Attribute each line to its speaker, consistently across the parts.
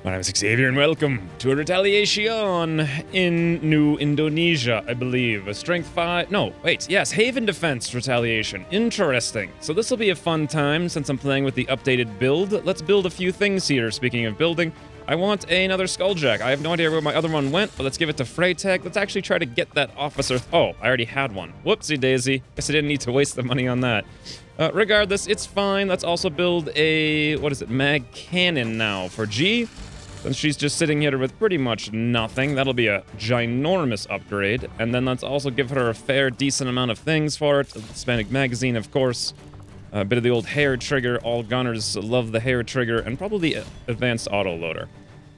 Speaker 1: My name is Xavier and welcome to a retaliation in New Indonesia, I believe. A strength 5, no, wait, yes, Haven Defense retaliation. Interesting. So this will be a fun time since I'm playing with the updated build. Let's build a few things here. Speaking of building, I want another Skulljack. I have no idea where my other one went, but let's give it to Freytag. Let's actually try to get that officer. Oh, I already had one. Whoopsie daisy. Guess I didn't need to waste the money on that. Regardless, it's fine. Let's also build a, what is it, mag cannon now for G. Since she's just sitting here with pretty much nothing, that'll be a ginormous upgrade. And then let's also give her a fair, decent amount of things for it. Hispanic magazine, of course. A bit of the old hair trigger. All gunners love the hair trigger. And probably advanced autoloader.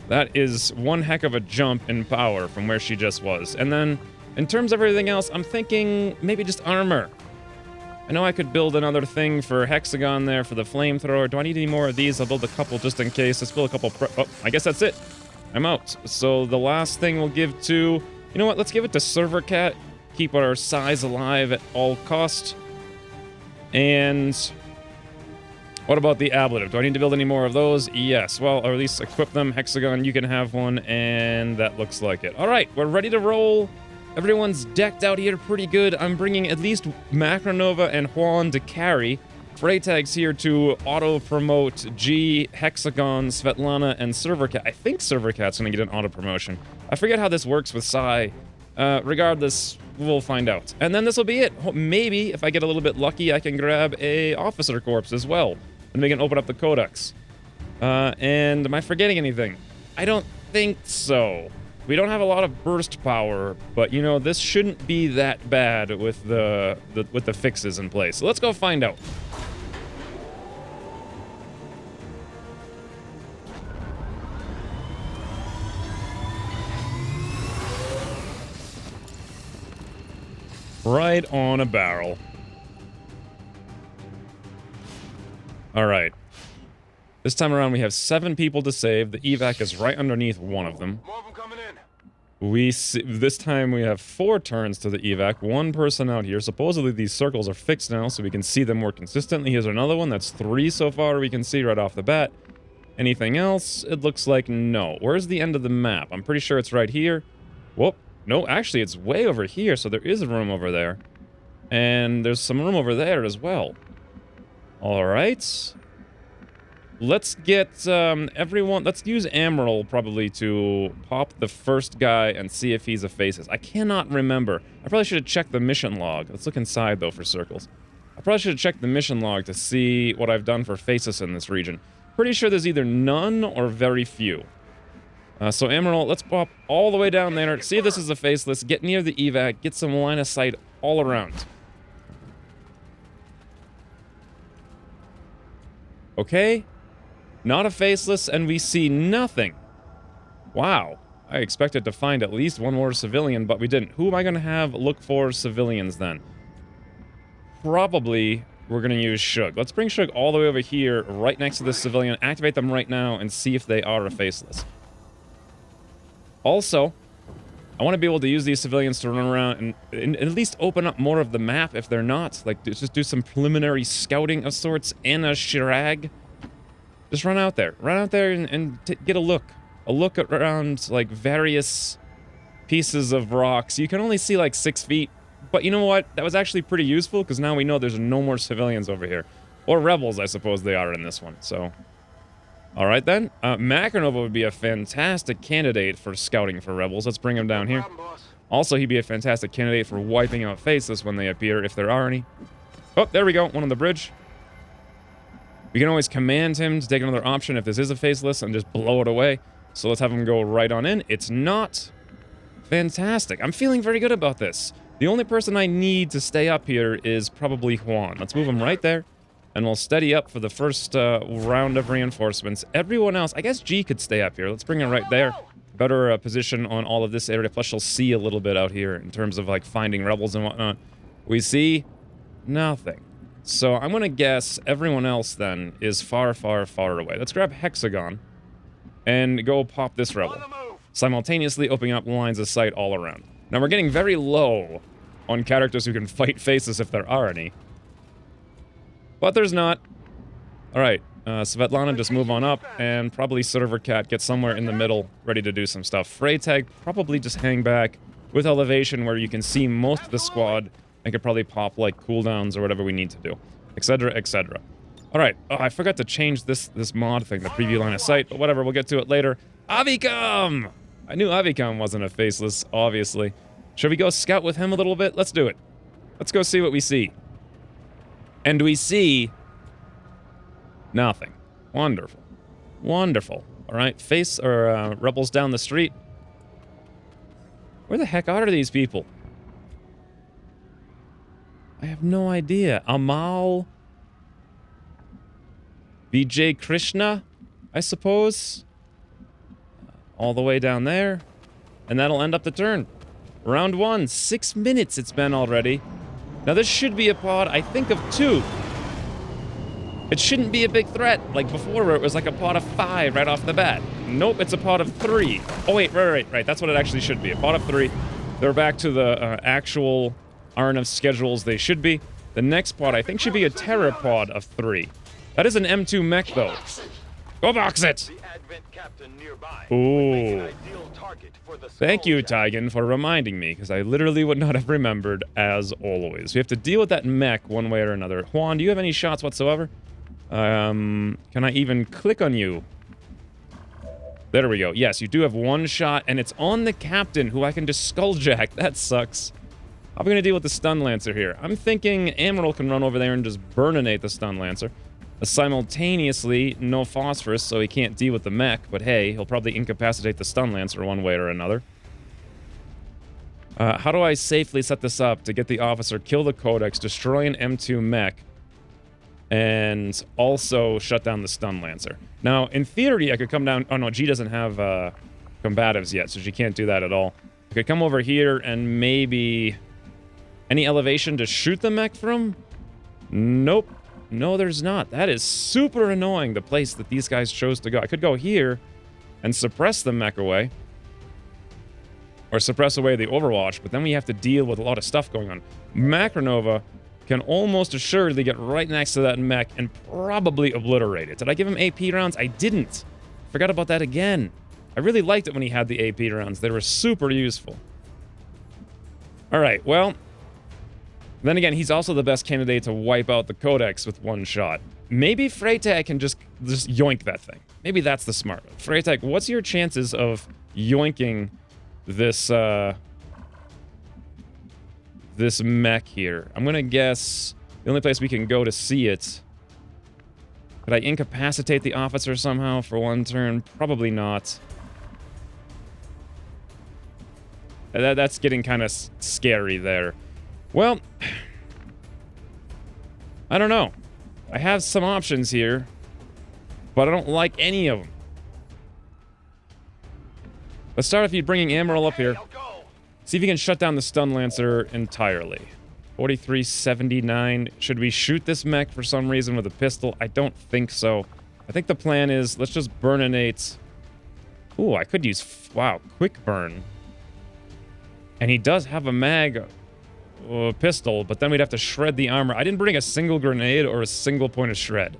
Speaker 1: That is one heck of a jump in power from where she just was. And then, in terms of everything else, I'm thinking maybe just armor. I know I could build another thing for Hexagon there for the flamethrower. Do I need any more of these? I'll build a couple just in case. Let's build a couple. Oh, I guess that's it. I'm out. So the last thing we'll give to... You know what? Let's give it to Server Cat. Keep our size alive at all cost. And... what about the ablative? Do I need to build any more of those? Yes. Well, or at least equip them. Hexagon, you can have one. And that looks like it. All right. We're ready to roll. Everyone's decked out here pretty good. I'm bringing at least Macronova and Juan to carry. Freytag's here to auto-promote G, Hexagon, Svetlana, and Servercat. I think Servercat's gonna get an auto-promotion. I forget how this works with Psy. Regardless, we'll find out. And then this will be it. Maybe, if I get a little bit lucky, I can grab a officer corpse as well. And we can open up the codex. And am I forgetting anything? I don't think so. We don't have a lot of burst power, but you know, this shouldn't be that bad with the fixes in place. So let's go find out. Right on a barrel. All right. This time around, we have 7 people to save. The evac is right underneath one of them.
Speaker 2: More of them coming in.
Speaker 1: This time we have 4 turns to the evac. 1 person out here. Supposedly these circles are fixed now, so we can see them more consistently. Here's another one. That's 3 so far we can see right off the bat. Anything else? It looks like no. Where's the end of the map? I'm pretty sure it's right here. Whoop. No, actually, it's way over here, so there is a room over there. And there's some room over there as well. All right. Let's get everyone... Let's use Emerald probably to pop the first guy and see if he's a faceless. I cannot remember. I probably should have checked the mission log. Let's look inside, though, for circles. I probably should have checked the mission log to see what I've done for faceless in this region. Pretty sure there's either none or very few. So Emerald, let's pop all the way down there. See if this is a faceless. Get near the evac. Get some line of sight all around. Okay. Not a faceless, and we see nothing. Wow. I expected to find at least one more civilian, but we didn't. Who am I going to have look for civilians then? Probably we're going to use Shug. Let's bring Shug all the way over here, right next to this civilian, activate them right now, and see if they are a faceless. Also, I want to be able to use these civilians to run around and at least open up more of the map if they're not. Like, just do some preliminary scouting of sorts in a Shirag. Just run out there. Run out there and get a look. A look around, like, various pieces of rocks. You can only see, like, 6 feet. But you know what? That was actually pretty useful, because now we know there's no more civilians over here. Or rebels, I suppose they are in this one, so... Alright then. Macronova would be a fantastic candidate for scouting for rebels. Let's bring him down here. Also, he'd be a fantastic candidate for wiping out faceless when they appear, if there are any. Oh, there we go. One on the bridge. We can always command him to take another option if this is a faceless and just blow it away. So let's have him go right on in. It's not. Fantastic. I'm feeling very good about this. The only person I need to stay up here is probably Juan. Let's move him right there. And we'll steady up for the first round of reinforcements. Everyone else, I guess G could stay up here. Let's bring her right there. Better position on all of this area. Plus she'll see a little bit out here in terms of like finding rebels and whatnot. We see nothing. So I'm going to guess everyone else then is far, far, far away. Let's grab Hexagon and go pop this rebel. Simultaneously opening up lines of sight all around. Now we're getting very low on characters who can fight faces if there are any. But there's not. Alright, Svetlana just move on up, and probably Server Cat get somewhere in the middle, ready to do some stuff. Freytag probably just hang back with elevation where you can see most of the squad and could probably pop like cooldowns or whatever we need to do, etc., etc. All right. Oh, I forgot to change this mod thing, the preview line of sight, but whatever, we'll get to it later. Avicom! I knew Avicom wasn't a faceless, obviously. Should we go scout with him a little bit? Let's do it. Let's go see what we see. And we see nothing. Wonderful. Wonderful. All right, rebels down the street. Where the heck are these people? I have no idea. Amal... Vijay Krishna, I suppose. All the way down there. And that'll end up the turn. Round 1. 6 minutes it's been already. Now this should be a pod, I think, of 2. It shouldn't be a big threat, like before where it was like a pod of 5 right off the bat. Nope, it's a pod of 3. Oh wait, right. That's what it actually should be. A pod of 3. They're back to the actual RNF schedules they should be. The next pod, I think, should be a Terror pod of 3. That is an M2 mech, though. Go box it! Ooh. Thank you, Tygan, for reminding me, because I literally would not have remembered, as always. We have to deal with that mech one way or another. Juan, do you have any shots whatsoever? Can I even click on you? There we go. Yes, you do have 1 shot, and it's on the captain, who I can just skulljack. That sucks. How are we going to deal with the stun lancer here? I'm thinking Amaral can run over there and just burninate the stun lancer. Simultaneously, no phosphorus, so he can't deal with the mech, but hey, he'll probably incapacitate the stun lancer one way or another. How do I safely set this up to get the officer, kill the codex, destroy an M2 mech, and also shut down the stun lancer? Now, in theory, I could come down... Oh no, G doesn't have combatives yet, so she can't do that at all. I could come over here and maybe... Any elevation to shoot the mech from? Nope. No, there's not. That is super annoying, the place that these guys chose to go. I could go here and suppress the mech away. Or suppress away the Overwatch, but then we have to deal with a lot of stuff going on. Macronova can almost assuredly get right next to that mech and probably obliterate it. Did I give him AP rounds? I didn't. Forgot about that again. I really liked it when he had the AP rounds. They were super useful. Alright, well... Then again, he's also the best candidate to wipe out the codex with 1 shot. Maybe Freytag can just yoink that thing. Maybe that's the smart one. Freytag, what's your chances of yoinking this, this mech here? I'm gonna guess the only place we can go to see it... Could I incapacitate the officer somehow for 1 turn? Probably not. That's getting kind of scary there. Well, I don't know. I have some options here, but I don't like any of them. Let's start with you bringing Amaral up here. See if you can shut down the stun lancer entirely. 4379. Should we shoot this mech for some reason with a pistol? I don't think so. I think the plan is let's just burninate. Ooh, I could use... Wow, quick burn. And he does have a mag... pistol, but then we'd have to shred the armor. I didn't bring a single grenade or a single point of shred.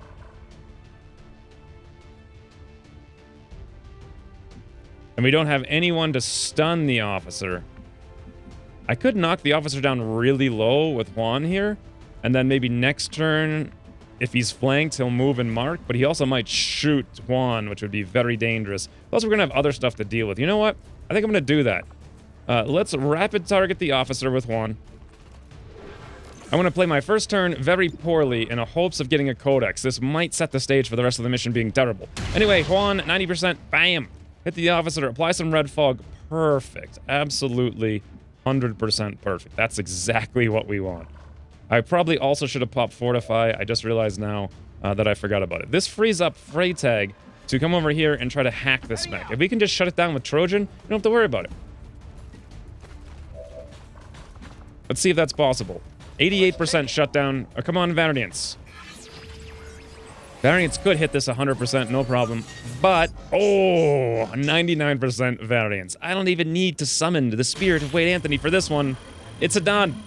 Speaker 1: And we don't have anyone to stun the officer. I could knock the officer down really low with Juan here, and then maybe next turn, if he's flanked, he'll move and mark, but he also might shoot Juan, which would be very dangerous. Plus, we're going to have other stuff to deal with. You know what? I think I'm going to do that. Let's rapid target the officer with Juan. I want to play my first turn very poorly in the hopes of getting a codex. This might set the stage for the rest of the mission being terrible. Anyway, Juan, 90%, bam! Hit the officer, apply some red fog. Perfect. Absolutely 100% perfect. That's exactly what we want. I probably also should have popped Fortify. I just realized now that I forgot about it. This frees up Freytag to come over here and try to hack this mech. If we can just shut it down with Trojan, we don't have to worry about it. Let's see if that's possible. 88% shutdown. Oh, come on, Variants. Variants could hit this 100%, no problem. But, oh, 99% Variants. I don't even need to summon the Spirit of Wade Anthony for this one. It's a done.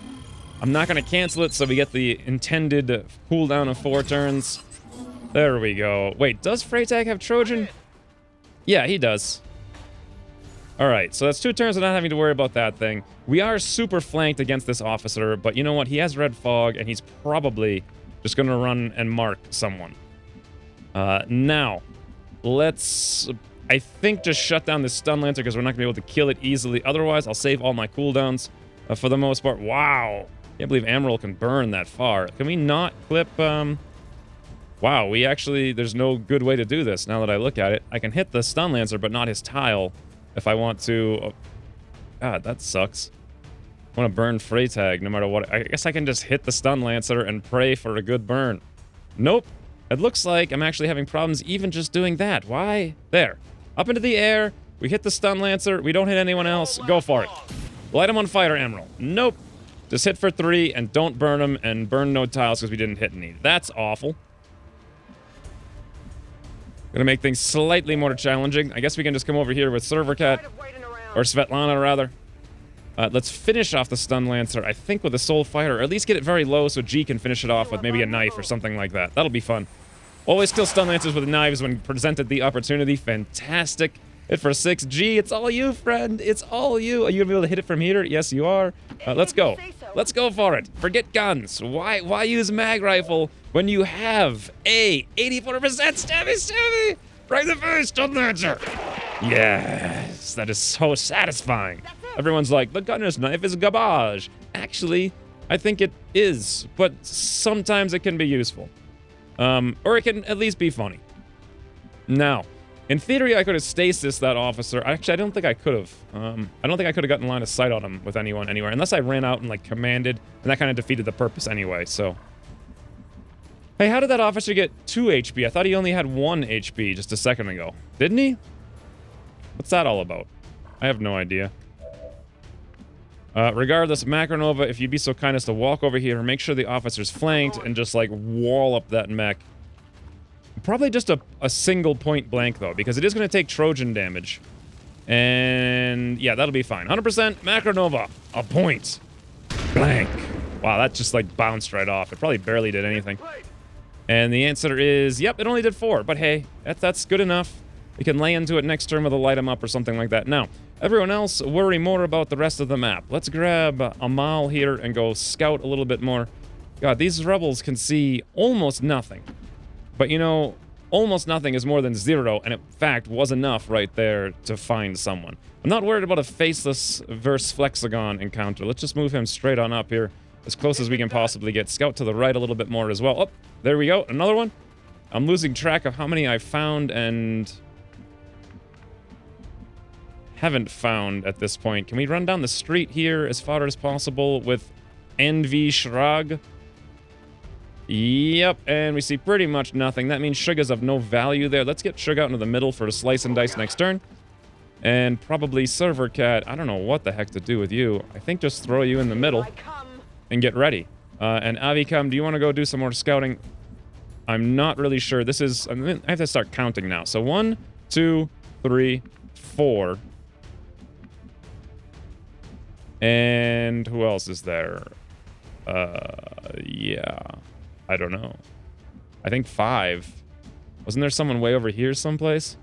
Speaker 1: I'm not going to cancel it, so we get the intended cooldown of 4 turns. There we go. Wait, does Freytag have Trojan? Yeah, he does. Alright, so that's 2 turns of not having to worry about that thing. We are super flanked against this officer, but you know what? He has Red Fog, and he's probably just going to run and mark someone. Now, let's, I think, just shut down this Stun Lancer because we're not going to be able to kill it easily. Otherwise, I'll save all my cooldowns for the most part. Wow. Can't believe Emerald can burn that far. Can we not clip... Wow, we actually... There's no good way to do this now that I look at it. I can hit the Stun Lancer, but not his tile if I want to... Oh, God, that sucks. I want to burn Freytag no matter what. I guess I can just hit the Stun Lancer and pray for a good burn. Nope. It looks like I'm actually having problems even just doing that. Why? There. Up into the air. We hit the Stun Lancer. We don't hit anyone else. Go for it. Light him on fire, Emerald. Nope. Just hit for 3 and don't burn him and burn no tiles because we didn't hit any. That's awful. Gonna make things slightly more challenging. I guess we can just come over here with Server Cat. Or Svetlana, rather. Let's finish off the Stun Lancer, I think, with a Soul Fire, or at least get it very low so G can finish it off with maybe a knife or something like that. That'll be fun. Always kill Stun Lancers with knives when presented the opportunity. Fantastic. Hit for 6. G, it's all you, friend. It's all you. Are you gonna be able to hit it from here? Yes, you are. Let's go. Let's go for it. Forget guns. Why use mag rifle when you have a 84% stabby? Right in the face, Stun Lancer. Yes, that is so satisfying. Everyone's like, the gunner's knife is garbage. Actually, I think it is, but sometimes it can be useful. Or it can at least be funny. Now, in theory, I could have stasis that officer. Actually, I don't think I could have. I don't think I could have gotten line of sight on him with anyone anywhere, unless I ran out and, like, commanded, and that kind of defeated the purpose anyway, so. Hey, how did that officer get 2 HP? I thought he only had 1 HP just a second ago. Didn't he? What's that all about? I have no idea. Regardless, Macronova, if you'd be so kind as to walk over here and make sure the officer's flanked and just, like, wall up that mech. Probably just a single point blank, though, because it is going to take Trojan damage. And, yeah, that'll be fine. 100% Macronova. A point. Blank. Wow, that just, like, bounced right off. It probably barely did anything. And the answer is, yep, it only did 4. But, hey, that's good enough. We can lay into it next turn with a light 'em up or something like that. Now, everyone else, worry more about the rest of the map. Let's grab Amal here and go scout a little bit more. God, these rebels can see almost nothing. But, you know, almost nothing is more than 0, and in fact was enough right there to find someone. I'm not worried about a Faceless versus Flexagon encounter. Let's just move him straight on up here, as close as we can possibly get. Scout to the right a little bit more as well. Oh, there we go. Another one. I'm losing track of how many I found and haven't found at this point. Can we run down the street here as far as possible with NV Shrag? Yep, and we see pretty much nothing. That means Sugar's of no value there. Let's get Sugar out into the middle for a slice and dice next turn. And probably Server Cat. I don't know what the heck to do with you. I think just throw you in the middle and get ready. And Avikam, do you want to go do some more scouting? I'm not really sure. This is... I have to start counting now. So 1, 2, 3, 4. And who else is there? Yeah. I don't know. I think 5. Wasn't there someone way over here someplace?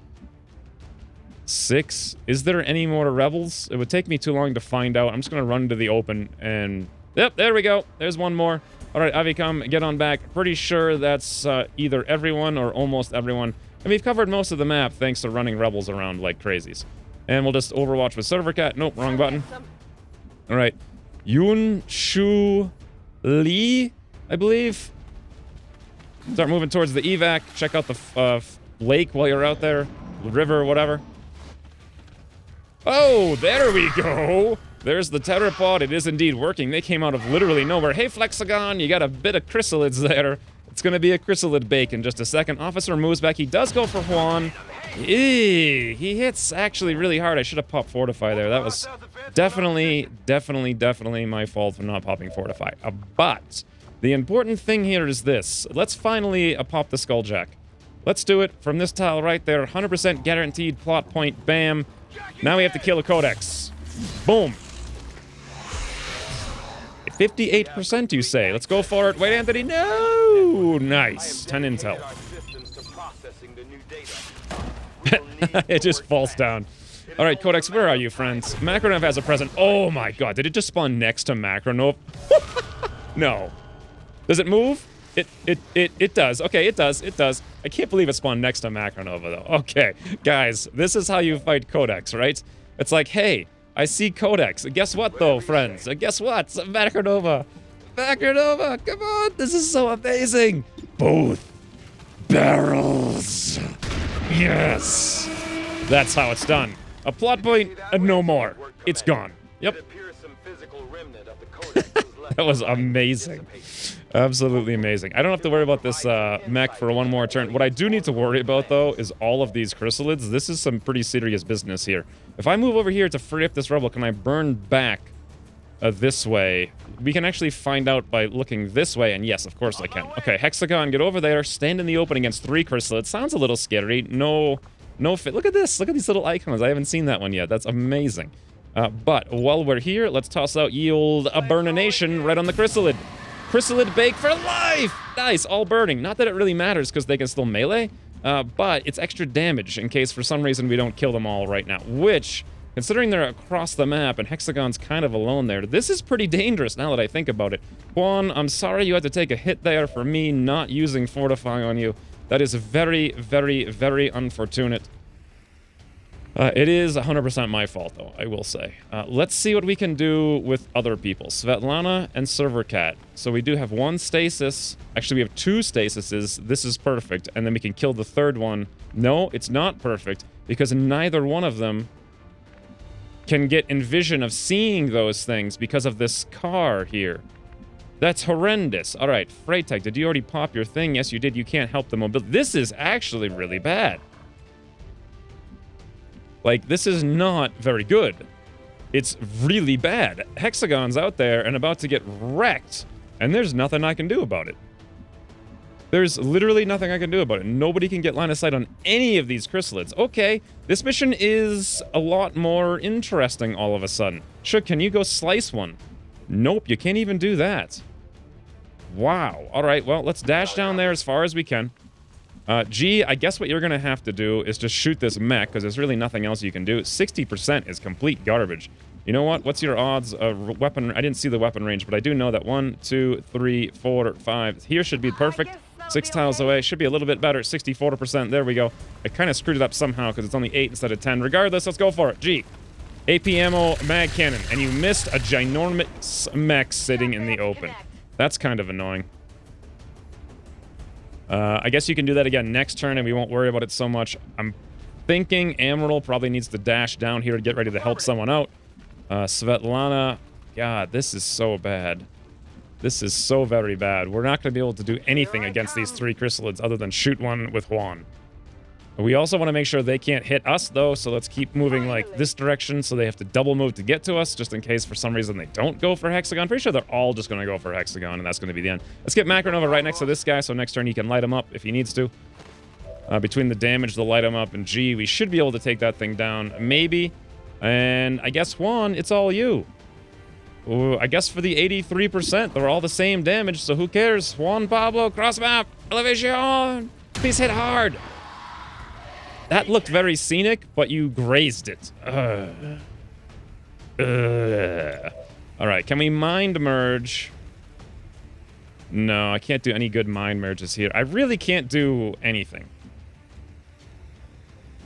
Speaker 1: 6. Is there any more rebels? It would take me too long to find out. I'm just going to run into the open and... Yep, there we go. There's one more. All right, Avikam, get on back. Pretty sure that's either everyone or almost everyone. And we've covered most of the map thanks to running rebels around like crazies. And we'll just overwatch with Server Cat. Nope, wrong button. All right. Yun Shu Lee, I believe. Start moving towards the evac. Check out the lake while you're out there. River, whatever. Oh, there we go. There's the Terrapod. It is indeed working. They came out of literally nowhere. Hey, Flexagon, you got a bit of chrysalids there. It's going to be a chrysalid bake in just a second. Officer moves back. He does go for Juan. Eee, he hits actually really hard. I should have popped Fortify there. That was definitely my fault for not popping Fortify. But the important thing here is this. Let's finally pop the Skulljack. Let's do it from this tile right there. 100% guaranteed plot point. Bam. Now we have to kill a codex. Boom. 58%, you say. Let's go for it. Wait, Anthony. No! Nice. 10 intel. It just falls down. All right, Codex, where are you, friends? Macronov has a present. Oh my god, did it just spawn next to Macronov? No. Does it move? It does. Okay, it does. It does. I can't believe it spawned next to Macronova, though. Okay, guys, this is how you fight Codex, right? It's like, hey, I see Codex. Guess what, though, friends? Guess what? Macronova. Macronova, come on. This is so amazing. Both barrels. Yes. That's how it's done. A plot point and no more. It's gone. Yep. That was amazing. Absolutely amazing. I don't have to worry about this mech for one more turn. What I do need to worry about, though, is all of these chrysalids. This is some pretty serious business here. If I move over here to free up this rebel, can I burn back this way? We can actually find out by looking this way, and yes, of course I can. Okay, Hexagon, get over there. Stand in the open against 3 chrysalids. Sounds a little scary. No fit. Look at this. Look at these little icons. I haven't seen that one yet. That's amazing. But while we're here, let's toss out ye old burnination right on the chrysalid. Chrysalid bake for life! Nice, all burning. Not that it really matters because they can still melee, but it's extra damage in case for some reason we don't kill them all right now, which, considering they're across the map and Hexagon's kind of alone there, this is pretty dangerous now that I think about it. Juan, I'm sorry you had to take a hit there for me not using Fortify on you. That is very, very, very unfortunate. It is 100% my fault, though, I will say. Let's see what we can do with other people. Svetlana and Servercat. So we do have 1 stasis. Actually, we have 2 stasises. This is perfect. And then we can kill the 3rd one. No, it's not perfect, because neither one of them can get envision of seeing those things because of this car here. That's horrendous. All right, Freytech, did you already pop your thing? Yes, you did. You can't help the mobility. This is actually really bad. Like, this is not very good. It's really bad. Hexagon's out there and about to get wrecked, and there's nothing I can do about it. There's literally nothing I can do about it. Nobody can get line of sight on any of these chrysalids. Okay, this mission is a lot more interesting all of a sudden. Sure, can you go slice one? Nope, you can't even do that. Wow. All right, well, let's dash down there as far as we can. G, I guess what you're going to have to do is just shoot this mech, because there's really nothing else you can do. 60% is complete garbage. You know what? What's your odds of weapon? I didn't see the weapon range, but I do know that 1, 2, 3, 4, 5. Here should be perfect. 6 tiles away. Should be a little bit better. 64%. There we go. I kind of screwed it up somehow, because it's only 8 instead of 10. Regardless, let's go for it. G. AP ammo, mag cannon. And you missed a ginormous mech sitting in the open. That's kind of annoying. I guess you can do that again next turn and we won't worry about it so much. I'm thinking Amaral probably needs to dash down here to get ready to help someone out. Svetlana, God, this is so bad. This is so very bad. We're not going to be able to do anything against these 3 chrysalids other than shoot one with Juan. We also want to make sure they can't hit us, though, so let's keep moving, like, this direction, so they have to double move to get to us, just in case for some reason they don't go for Hexagon. Pretty sure they're all just going to go for Hexagon, and that's going to be the end. Let's get Macronova right next to this guy, so next turn he can light him up if he needs to. Between the damage, the light him up, and G, we should be able to take that thing down. Maybe. And I guess, Juan, it's all you. Ooh, I guess for the 83%, they're all the same damage, so who cares? Juan Pablo, cross map, elevation, please hit hard. That looked very scenic, but you grazed it. All right, can we mind merge? No, I can't do any good mind merges here. I really can't do anything.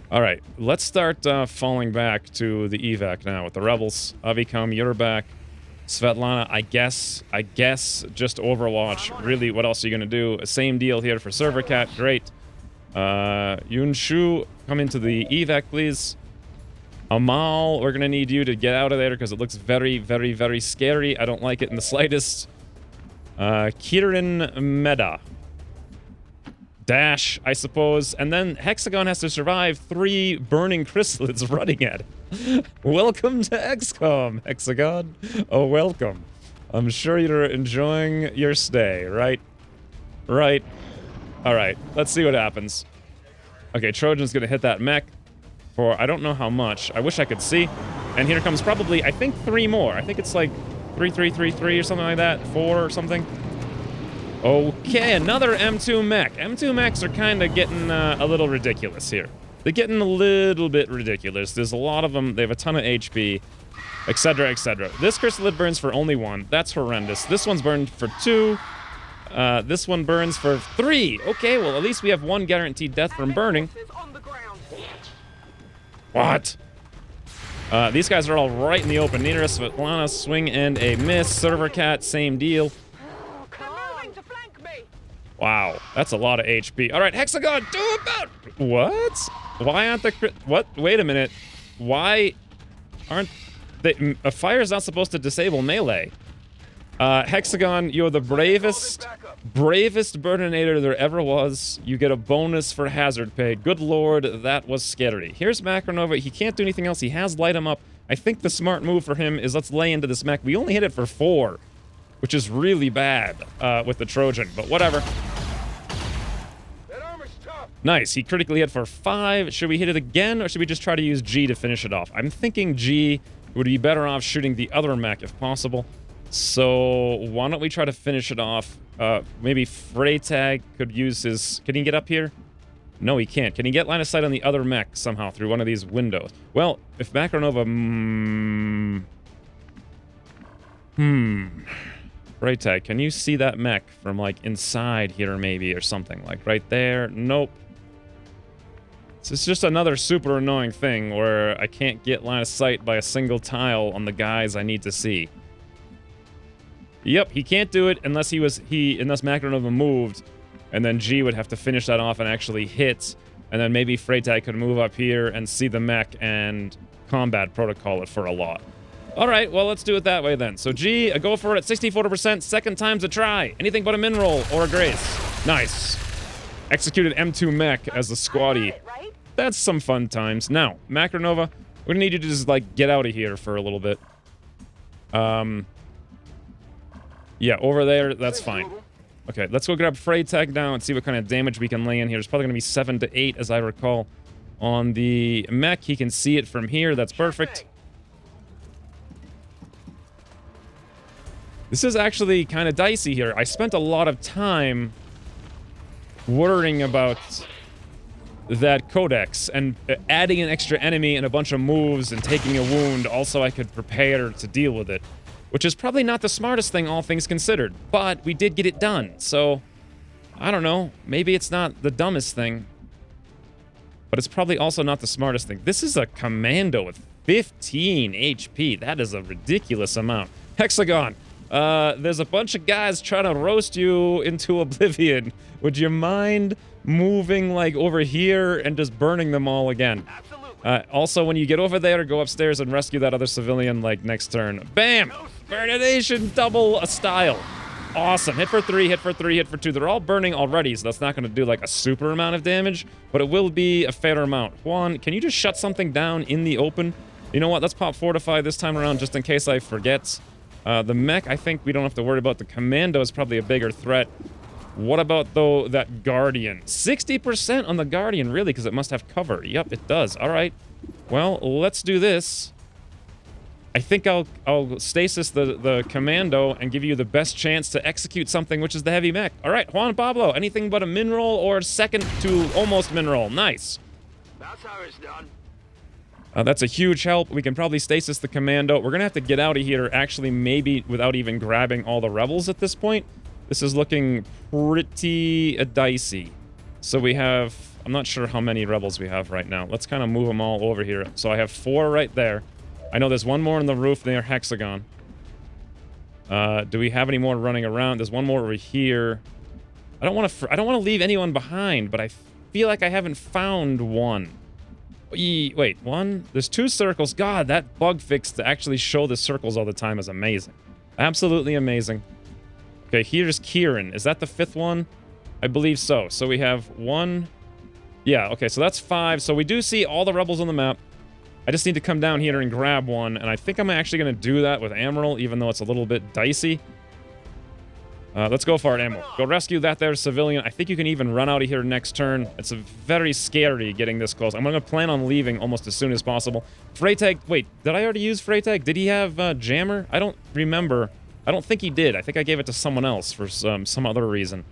Speaker 1: All right, let's start falling back to the evac now with the rebels. Avikum, you're back. Svetlana, I guess just Overwatch. Really, what else are you gonna do? Same deal here for Servercat. Great. Yunshu, come into the evac, please. Amal, we're gonna need you to get out of there because it looks very, very, very scary. I don't like it in the slightest. Kirin Meda. Dash, I suppose. And then Hexagon has to survive 3 burning chrysalids running at it. Welcome to XCOM, Hexagon. Oh, welcome. I'm sure you're enjoying your stay, right? Right. All right, let's see what happens. Okay, Trojan's gonna hit that mech for I don't know how much. I wish I could see. And here comes probably, I think, 3 more. I think it's like 3, 3, 3, 3 or something like that. 4 or something. Okay, another M2 mech. M2 mechs are kind of getting a little ridiculous here. They're getting a little bit ridiculous. There's a lot of them. They have a ton of HP, etc., etc. This chrysalid burns for only 1. That's horrendous. This one's burned for 2. This one burns for 3. Okay, well, at least we have 1 guaranteed death from burning. What? These guys are all right in the open. Nina, Svetlana, swing and a miss. Server cat, same deal. Wow, that's a lot of HP. All right, Hexagon, do about... What? Why aren't the... What? Wait a minute. Why aren't they... A fire's not supposed to disable melee. Hexagon, you're the bravest burninator there ever was. You get a bonus for hazard pay. Good lord, that was scary. Here's Macronova. He can't do anything else. He has light him up. I think the smart move for him is let's lay into this mech. We only hit it for 4, which is really bad with the Trojan, but whatever. Nice, he critically hit for 5. Should we hit it again, or should we just try to use G to finish it off? I'm thinking G would be better off shooting the other mech if possible. So why don't we try to finish it off? Maybe Freytag could use his... Can he get up here? No, he can't. Can he get line of sight on the other mech somehow through one of these windows? Well, if Macronova... Freytag, can you see that mech from, like, inside here maybe or something? Like, right there? Nope. It's just another super annoying thing where I can't get line of sight by a single tile on the guys I need to see. Yep, he can't do it unless unless Macronova moved, and then G would have to finish that off and actually hit, and then maybe Freytag could move up here and see the mech and combat protocol it for a lot. All right, well, let's do it that way then. So G, a go for it at 64%, second time's a try. Anything but a min roll or a grace. Nice. Executed M2 mech as a squatty. That's some fun times. Now, Macronova, we're gonna need you to just, like, get out of here for a little bit. Yeah, over there, that's fine. Okay, let's go grab Freytag now and see what kind of damage we can lay in here. It's probably gonna be 7 to 8, as I recall. On the mech, he can see it from here. That's perfect. This is actually kind of dicey here. I spent a lot of time worrying about that codex and adding an extra enemy and a bunch of moves and taking a wound. Also, I could prepare to deal with it, which is probably not the smartest thing, all things considered. But we did get it done, so I don't know. Maybe it's not the dumbest thing, but it's probably also not the smartest thing. This is a commando with 15 HP. That is a ridiculous amount. Hexagon. There's a bunch of guys trying to roast you into oblivion. Would you mind moving, like, over here and just burning them all again? Absolutely. Also, when you get over there, go upstairs and rescue that other civilian, like, next turn. Bam! Burnination double a style. Awesome. Hit for 3, hit for 3, hit for 2. They're all burning already, so that's not going to do, like, a super amount of damage, but it will be a fair amount. Juan, can you just shut something down in the open? You know what? Let's pop Fortify this time around just in case I forget. The mech, I think we don't have to worry about. The commando is probably a bigger threat. What about, though, that Guardian? 60% on the Guardian, really, because it must have cover. Yep, it does. All right. Well, let's do this. I think I'll stasis the commando and give you the best chance to execute something, which is the heavy mech. All right, Juan Pablo, anything but a min roll or second to almost min roll. Nice.
Speaker 2: That's how it's done.
Speaker 1: That's a huge help. We can probably stasis the commando. We're going to have to get out of here, actually, maybe without even grabbing all the rebels at this point. This is looking pretty dicey. So we have... I'm not sure how many rebels we have right now. Let's kind of move them all over here. So I have 4 right there. I know there's one more on the roof near Hexagon. Do we have any more running around? There's one more over here. I don't want to leave anyone behind, but I feel like I haven't found one. Wait, one? There's 2 circles. God, that bug fix to actually show the circles all the time is amazing. Absolutely amazing. Okay, here's Kieran. Is that the 5th one? I believe so. So we have 1... Yeah, okay, so that's 5. So we do see all the rebels on the map. I just need to come down here and grab one, and I think I'm actually going to do that with Amaral, even though it's a little bit dicey. Let's go for it, Amaral. Go rescue that there civilian. I think you can even run out of here next turn. It's very scary getting this close. I'm going to plan on leaving almost as soon as possible. Freytag, wait, did I already use Freytag? Did he have Jammer? I don't remember I don't think he did. I think I gave it to someone else for some other reason.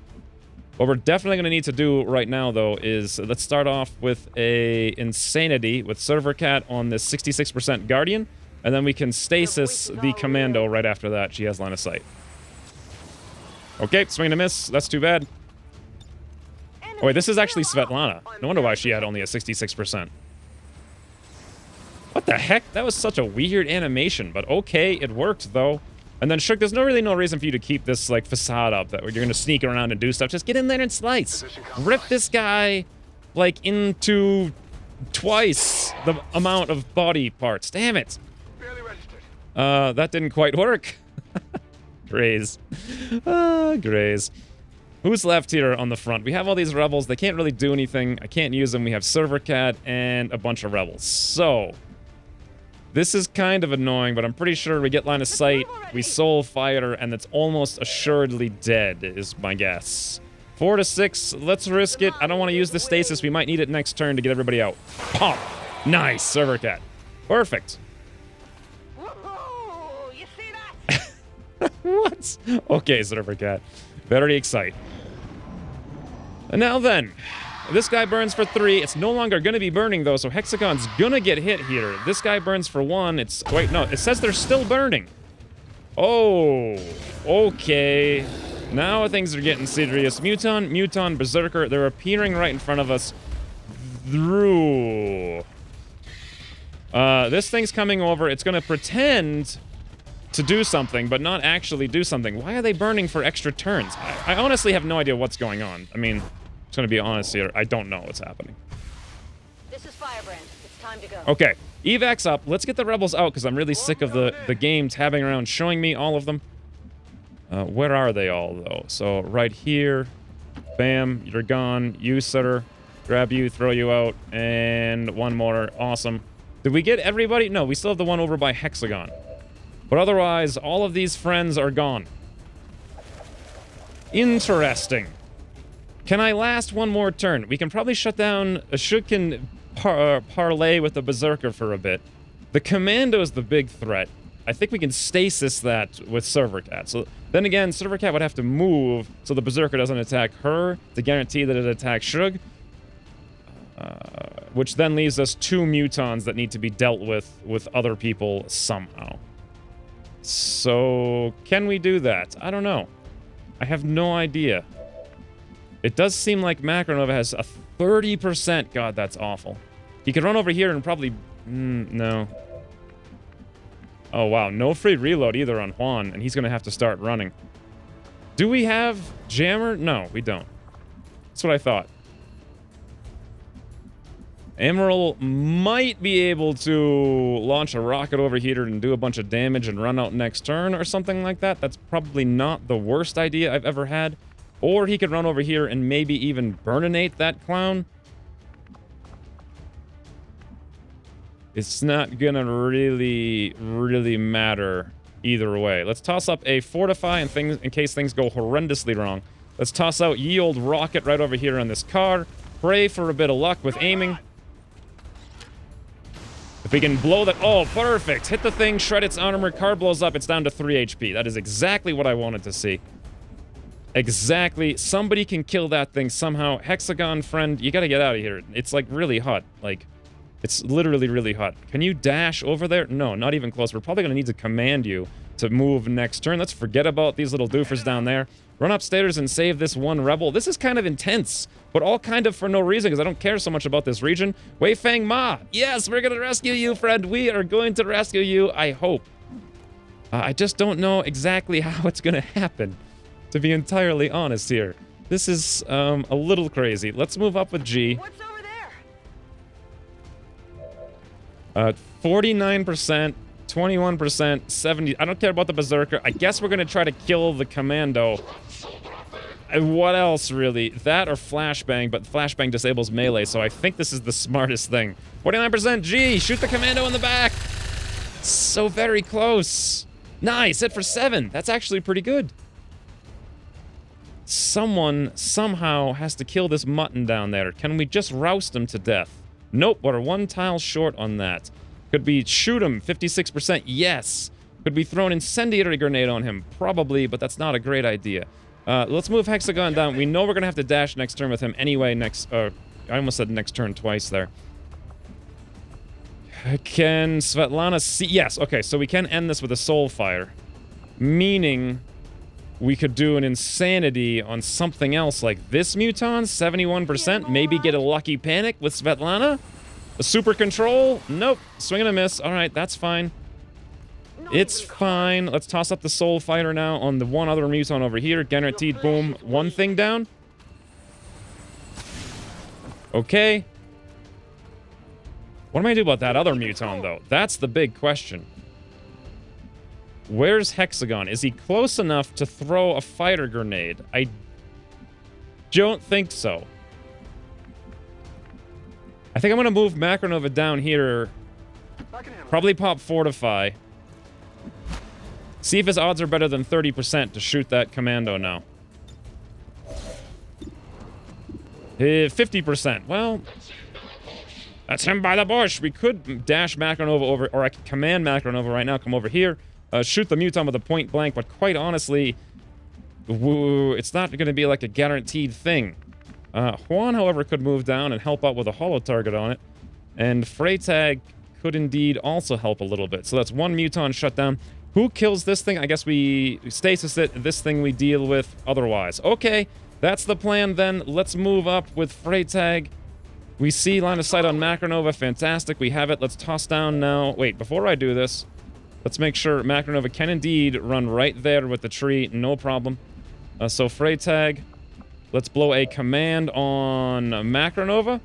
Speaker 1: What we're definitely going to need to do right now, though, is let's start off with a Insanity with Server Cat on this 66% Guardian, and then we can stasis the Commando right after that. She has line of sight. Okay, swing and a miss. That's too bad. Oh, wait, this is actually Svetlana. No wonder why she had only a 66%. What the heck? That was such a weird animation, but okay, it worked, though. And then, Shook, there's really no reason for you to keep this, like, facade up that you're going to sneak around and do stuff. Just get in there and slice. Rip this guy, like, into twice the amount of body parts. Damn it. That didn't quite work. Graze. Graze. Who's left here on the front? We have all these rebels. They can't really do anything. I can't use them. We have Server Cat and a bunch of rebels. So, this is kind of annoying, but I'm pretty sure we get line of sight, we soul fire, and it's almost assuredly dead, is my guess. 4 to 6, let's risk it. I don't want to use the stasis. We might need it next turn to get everybody out. Pump! Nice, Server Cat. Perfect.
Speaker 3: Woohoo! You see that?
Speaker 1: What? Okay, Server Cat. Very excited. And now then, this guy burns for 3. It's no longer going to be burning, though, so Hexagon's going to get hit here. This guy burns for 1. It's... Wait, no. It says they're still burning. Oh. Okay. Now things are getting serious. Muton, Berserker. They're appearing right in front of us. Through. This thing's coming over. It's going to pretend to do something, but not actually do something. Why are they burning for extra turns? I honestly have no idea what's going on. I mean... I'm just gonna be honest here. I don't know what's happening.
Speaker 3: This is Firebrand. It's time to go.
Speaker 1: Okay, evacs up. Let's get the rebels out because I'm really sick of the game tabbing around, showing me all of them. Where are they all though? So right here, bam, you're gone. You, sir, grab you, throw you out, and one more. Awesome. Did we get everybody? No, we still have the one over by Hexagon. But otherwise, all of these friends are gone. Interesting. Can I last one more turn? We can probably shut down... Shook can parlay with the Berserker for a bit. The Commando is the big threat. I think we can stasis that with Server Cat. So then again, Server Cat would have to move so the Berserker doesn't attack her to guarantee that it attacks Shug. Which then leaves us 2 Mutons that need to be dealt with other people somehow. So, can we do that? I don't know. I have no idea. It does seem like Macronova has a 30%. God, that's awful. He could run over here and probably... no. Oh, wow. No free reload either on Juan, and he's going to have to start running. Do we have Jammer? No, we don't. That's what I thought. Emerald might be able to launch a rocket over here and do a bunch of damage and run out next turn or something like that. That's probably not the worst idea I've ever had. Or he could run over here and maybe even burninate that clown. It's not gonna really matter either way. Let's toss up a Fortify in case things go horrendously wrong. Let's toss out ye old rocket right over here on this car. Pray for a bit of luck with aiming. If we can blow that... Oh, perfect. Hit the thing, shred its armor, car blows up, it's down to 3 HP. That is exactly what I wanted to see. Exactly. Somebody can kill that thing somehow. Hexagon friend, you gotta get out of here. It's like really hot. Like, it's literally really hot. Can you dash over there? No, not even close. We're probably gonna need to command you to move next turn. Let's forget about these little doofers down there. Run upstairs and save this one rebel. This is kind of intense, but all kind of for no reason because I don't care so much about this region. Wei Fang Ma. Yes, we're gonna rescue you, friend. We are going to rescue you, I hope. I just don't know exactly how it's gonna happen. To be entirely honest here. This is a little crazy. Let's move up with G.
Speaker 3: What's over there?
Speaker 1: 49%, 21%, 70. I don't care about the Berserker. I guess we're going to try to kill the Commando. What else, really? That or Flashbang, but Flashbang disables melee, so I think this is the smartest thing. 49% G! Shoot the Commando in the back! So very close. Nice, hit for 7. That's actually pretty good. Someone, somehow, has to kill this mutton down there. Can we just roust him to death? Nope, we're 1 tile short on that. Could be shoot him, 56%, yes. Could we throw an incendiary grenade on him? Probably, but that's not a great idea. Let's move Hexagon down. We know we're going to have to dash next turn with him anyway. I almost said next turn twice there. Can Svetlana see? Yes, okay, so we can end this with a soul fire. Meaning we could do an insanity on something else like this muton, 71%. Maybe get a lucky panic with Svetlana. A super control? Nope. Swing and a miss. All right, that's fine. It's fine. Let's toss up the soul fighter now on the one other muton over here. Guaranteed, boom. One thing down. Okay. What am I gonna do about that other muton, though? That's the big question. Where's Hexagon? Is he close enough to throw a fighter grenade? I don't think so. I think I'm gonna move Macronova down here. Probably pop Fortify. See if his odds are better than 30% to shoot that commando now. 50%. Well, that's him by the bush. We could dash Macronova over, or I could command Macronova right now. Come over here. Shoot the muton with a point blank, but quite honestly, it's not going to be like a guaranteed thing. Juan, however, could move down and help out with a holo target on it. And Freytag could indeed also help a little bit. So that's one muton shut down. Who kills this thing? I guess we stasis it. This thing we deal with otherwise. Okay, that's the plan then. Let's move up with Freytag. We see line of sight on Macronova. Fantastic. We have it. Let's toss down now. Wait, before I do this, let's make sure Macronova can indeed run right there with the tree. No problem. So Freytag, let's blow a command on Macronova.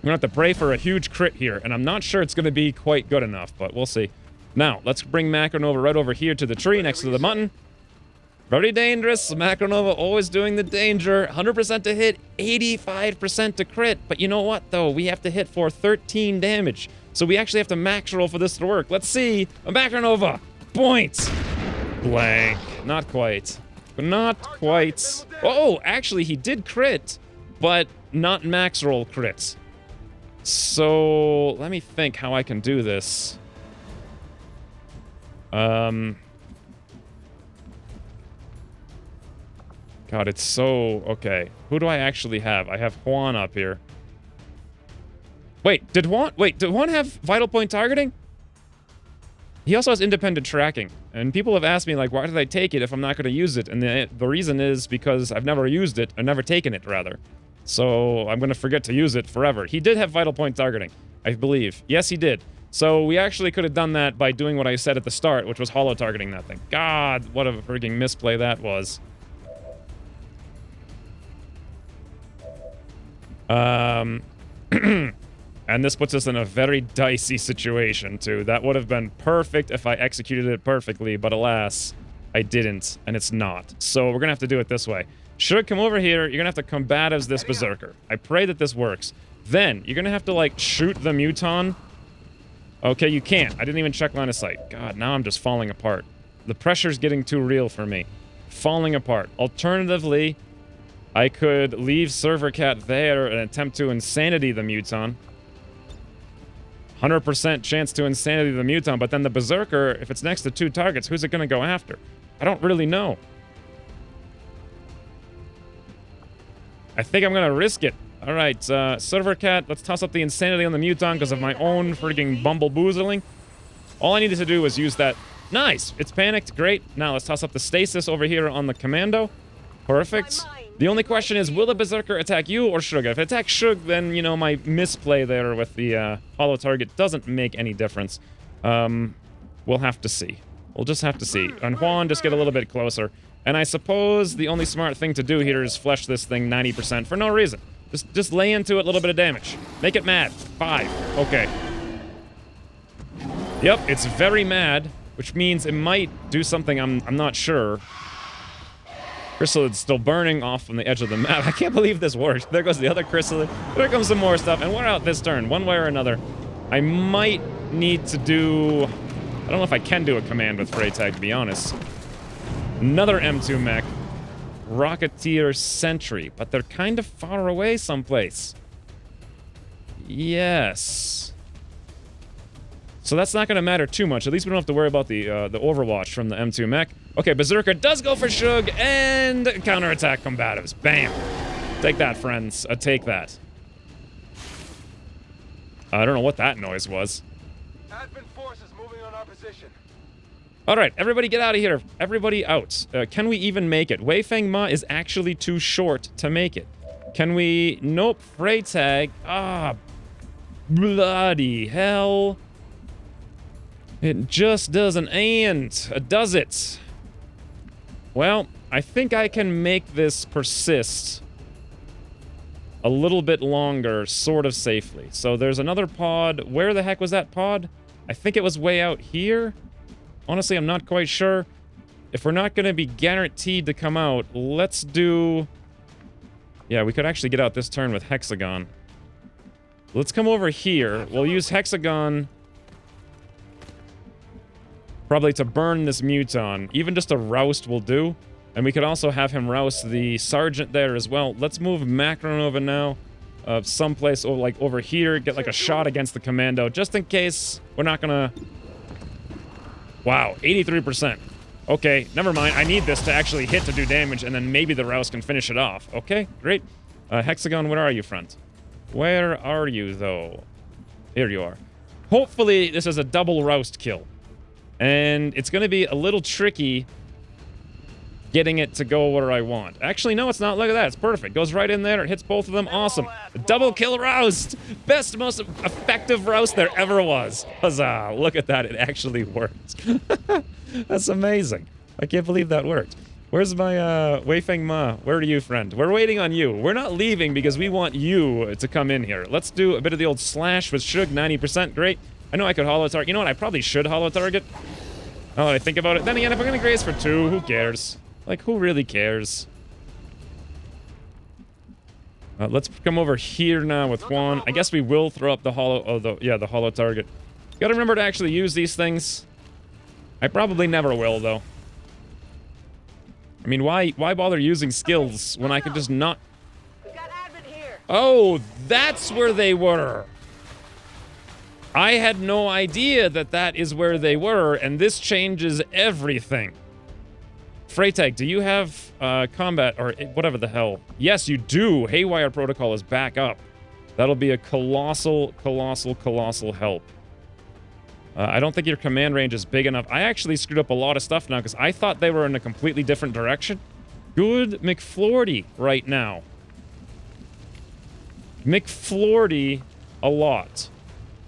Speaker 1: We're going to have to pray for a huge crit here, and I'm not sure it's going to be quite good enough, but we'll see. Now, let's bring Macronova right over here to the tree next to the mutton. Very dangerous. Macronova always doing the danger. 100% to hit, 85% to crit. But you know what, though? We have to hit for 13 damage. So we actually have to max roll for this to work. Let's see. Macronova. Point. Blank. Not quite. Not quite. Oh, actually, he did crit, but not max roll crits. So let me think how I can do this. God, it's so... Okay. Who do I actually have? I have Juan up here. Wait, did Juan have vital point targeting? He also has independent tracking. And people have asked me, like, why did I take it if I'm not going to use it? And the reason is because I've never used it, or never taken it, rather. So I'm going to forget to use it forever. He did have vital point targeting, I believe. Yes, he did. So we actually could have done that by doing what I said at the start, which was holo targeting that thing. God, what a freaking misplay that was. And this puts us in a very dicey situation, too. That would have been perfect if I executed it perfectly, but alas, I didn't, and it's not. So we're gonna have to do it this way. Should come over here, you're gonna have to combat as this berserker. I pray that this works. Then, you're gonna have to, like, shoot the muton. Okay, you can't. I didn't even check line of sight. God, now I'm just falling apart. The pressure's getting too real for me. Falling apart. Alternatively, I could leave Server Cat there and attempt to insanity the muton. 100% chance to insanity the muton, but then the berserker, if it's next to two targets, who's it going to go after? I don't really know. I think I'm going to risk it. All right, Server Cat, let's toss up the insanity on the muton because of my own freaking bumbleboozling. All I needed to do was use that. Nice! It's panicked. Great. Now let's toss up the stasis over here on the commando. Perfect. The only question is, will the berserker attack you or Shug? If it attacks Shug, then, you know, my misplay there with the holo target doesn't make any difference. We'll have to see. We'll just have to see. And Juan, just get a little bit closer. And I suppose the only smart thing to do here is flesh this thing 90% for no reason. Just lay into it a little bit of damage. Make it mad. 5. Okay. Yep, it's very mad, which means it might do something I'm not sure. Chrysalid's still burning off on the edge of the map. I can't believe this worked. There goes the other Chrysalid. There comes some more stuff, and we're out this turn, one way or another. I might need to do... I don't know if I can do a command with Freytag, to be honest. Another M2 mech. Rocketeer Sentry, but they're kind of far away someplace. Yes. So that's not going to matter too much. At least we don't have to worry about the Overwatch from the M2 mech. Okay, Berserker does go for Shug, and counterattack combatives. Bam. Take that, friends. Take that. I don't know what that noise was.
Speaker 2: Advent forces moving on our position.
Speaker 1: All right, everybody get out of here. Everybody out. Can we even make it? Wei Feng Ma is actually too short to make it. Can we... Nope. Freytag. Ah, bloody hell. It just doesn't end. Does it? Well, I think I can make this persist a little bit longer, sort of safely. So there's another pod. Where the heck was that pod? I think it was way out here. Honestly, I'm not quite sure. If we're not going to be guaranteed to come out, let's do... Yeah, we could actually get out this turn with Hexagon. Let's come over here. We'll use Hexagon... probably to burn this Muton. Even just a roust will do. And we could also have him roust the Sergeant there as well. Let's move Macronova now. Someplace like over here. Get like a shot against the Commando. Just in case we're not gonna... Wow, 83%. Okay, never mind. I need this to actually hit to do damage, and then maybe the roust can finish it off. Okay, great. Hexagon, where are you, friend? Where are you, though? Here you are. Hopefully, this is a double roust kill. And it's going to be a little tricky getting it to go where I want. Actually, no, it's not. Look at that. It's perfect. Goes right in there. It hits both of them. Awesome. Double kill roust. Best, most effective roust there ever was. Huzzah. Look at that. It actually worked. That's amazing. I can't believe that worked. Where's my Wei Feng Ma? Where are you, friend? We're waiting on you. We're not leaving because we want you to come in here. Let's do a bit of the old slash with Shug. 90%. Great. I know I could holo target. You know what? I probably should holo target. Now that I think about it. Then again, if I'm going to graze for 2, who cares? Like, who really cares? Let's come over here now with Juan. I guess we will throw up the holo... Oh, the holo target. Gotta remember to actually use these things. I probably never will, though. I mean, why bother using skills when I could just not...
Speaker 3: We've got Advent here.
Speaker 1: Oh, that's where they were! I had no idea that that is where they were, and this changes everything. Freytag, do you have combat, or whatever the hell? Yes, you do. Haywire Protocol is back up. That'll be a colossal help. I don't think your command range is big enough. I actually screwed up a lot of stuff now, because I thought they were in a completely different direction. Good McFlorty right now. McFlorty a lot.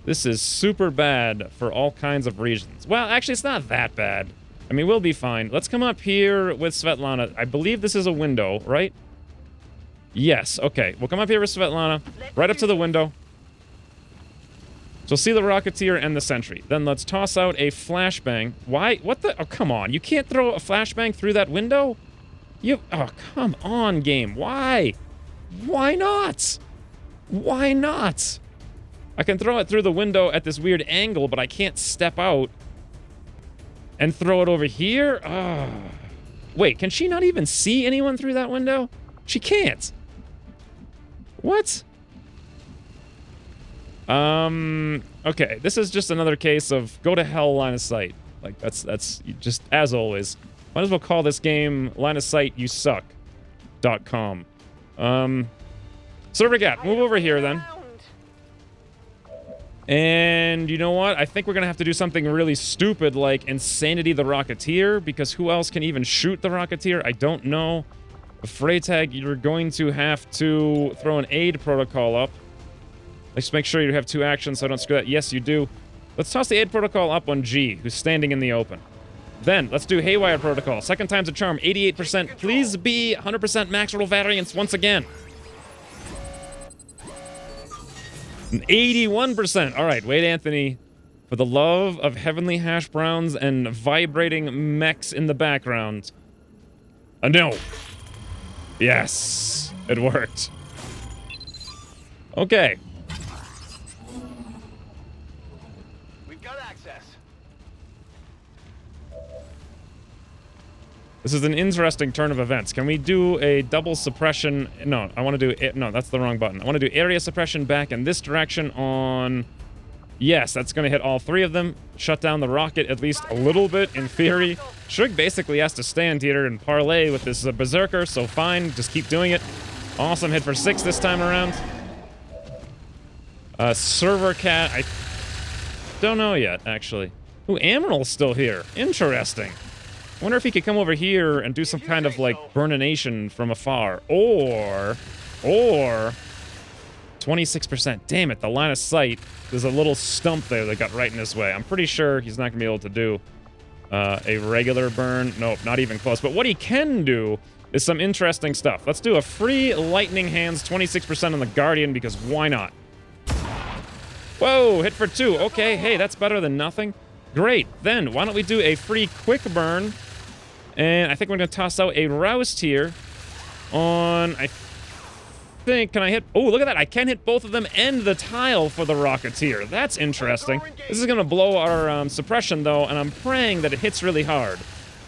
Speaker 1: This is super bad for all kinds of reasons. Well, actually, it's not that bad. I mean, we'll be fine. Let's come up here with Svetlana. I believe this is a window, right? Yes, okay. We'll come up here with Svetlana, right up to the window. So see the Rocketeer and the Sentry. Then let's toss out a flashbang. Why? What the? Oh, come on. You can't throw a flashbang through that window? Oh, come on, game. Why? Why not? Why not? I can throw it through the window at this weird angle, but I can't step out and throw it over here? Oh. Wait, can she not even see anyone through that window? She can't. What? Okay, this is just another case of go to hell line of sight. Like, that's just, as always. Might as well call this game line of sight you suck.com. Server gap, move over here then. And you know what? I think we're going to have to do something really stupid like Insanity the Rocketeer, because who else can even shoot the Rocketeer? I don't know. Freytag, you're going to have to throw an aid protocol up. Let's make sure you have 2 actions so I don't screw that. Yes, you do. Let's toss the aid protocol up on G, who's standing in the open. Then, let's do Haywire Protocol. Second time's a charm, 88%. Please be 100% max roll variance once again. 81%. All right, wait, Anthony. For the love of heavenly hash browns and vibrating mechs in the background. No. Yes, it worked. Okay.
Speaker 2: We've got access.
Speaker 1: This is an interesting turn of events. Can we do a double suppression? No, I want to do... No, that's the wrong button. I want to do area suppression back in this direction on Yes, that's going to hit all 3 of them. Shut down the rocket at least a little bit, in theory. Shug basically has to stand here and parlay with this Berserker, so fine, just keep doing it. Awesome, hit for 6 this time around. Server Cat, I don't know yet, actually. Ooh, Amiral's still here. Interesting. Wonder if he could come over here and do some kind of, like, burnination from afar. Or 26%. Damn it, the line of sight. There's a little stump there that got right in his way. I'm pretty sure he's not going to be able to do a regular burn. Nope, not even close. But what he can do is some interesting stuff. Let's do a free lightning hands, 26% on the Guardian, because why not? Whoa, hit for 2. Okay, hey, that's better than nothing. Great. Then, why don't we do a free quick burn? And I think we're going to toss out a roust here on, I think, can I hit? Oh, look at that. I can hit both of them and the tile for the Rocketeer. That's interesting. This is going to blow our suppression, though, and I'm praying that it hits really hard.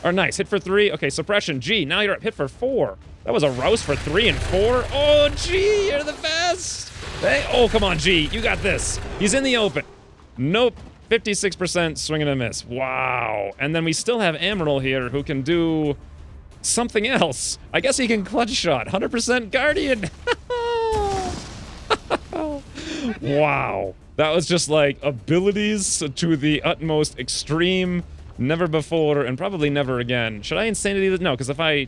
Speaker 1: Or nice, hit for 3. Okay, suppression, G. Now you're up, hit for 4. That was a roust for 3 and 4. Oh, G, you're the best. Hey, oh, come on, G. You got this. He's in the open. Nope. 56% swing and a miss. Wow. And then we still have Amiral here who can do something else. I guess he can clutch shot. 100% Guardian. Wow. That was just like abilities to the utmost extreme. Never before and probably never again. Should I insanity this? No, because if I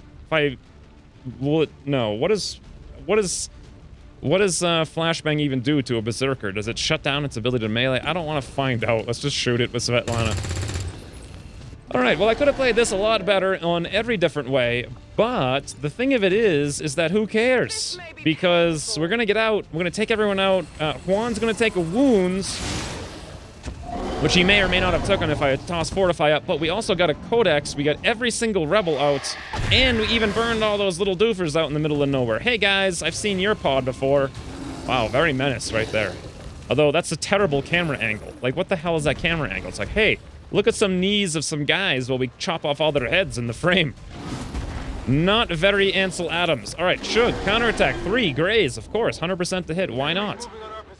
Speaker 1: will it, no. What does Flashbang even do to a Berserker? Does it shut down its ability to melee? I don't want to find out. Let's just shoot it with Svetlana. Alright, well I could have played this a lot better on every different way, but the thing of it is that who cares? Because we're gonna get out, we're gonna take everyone out, Juan's gonna take a wounds, which he may or may not have taken if I had tossed Fortify up, but we also got a codex, we got every single rebel out, and we even burned all those little doofers out in the middle of nowhere. Hey guys, I've seen your pod before. Wow, very menace right there. Although, that's a terrible camera angle. Like, what the hell is that camera angle? It's like, hey, look at some knees of some guys while we chop off all their heads in the frame. Not very Ansel Adams. Alright, Shug, counterattack, 3, graze, of course, 100% to hit, why not?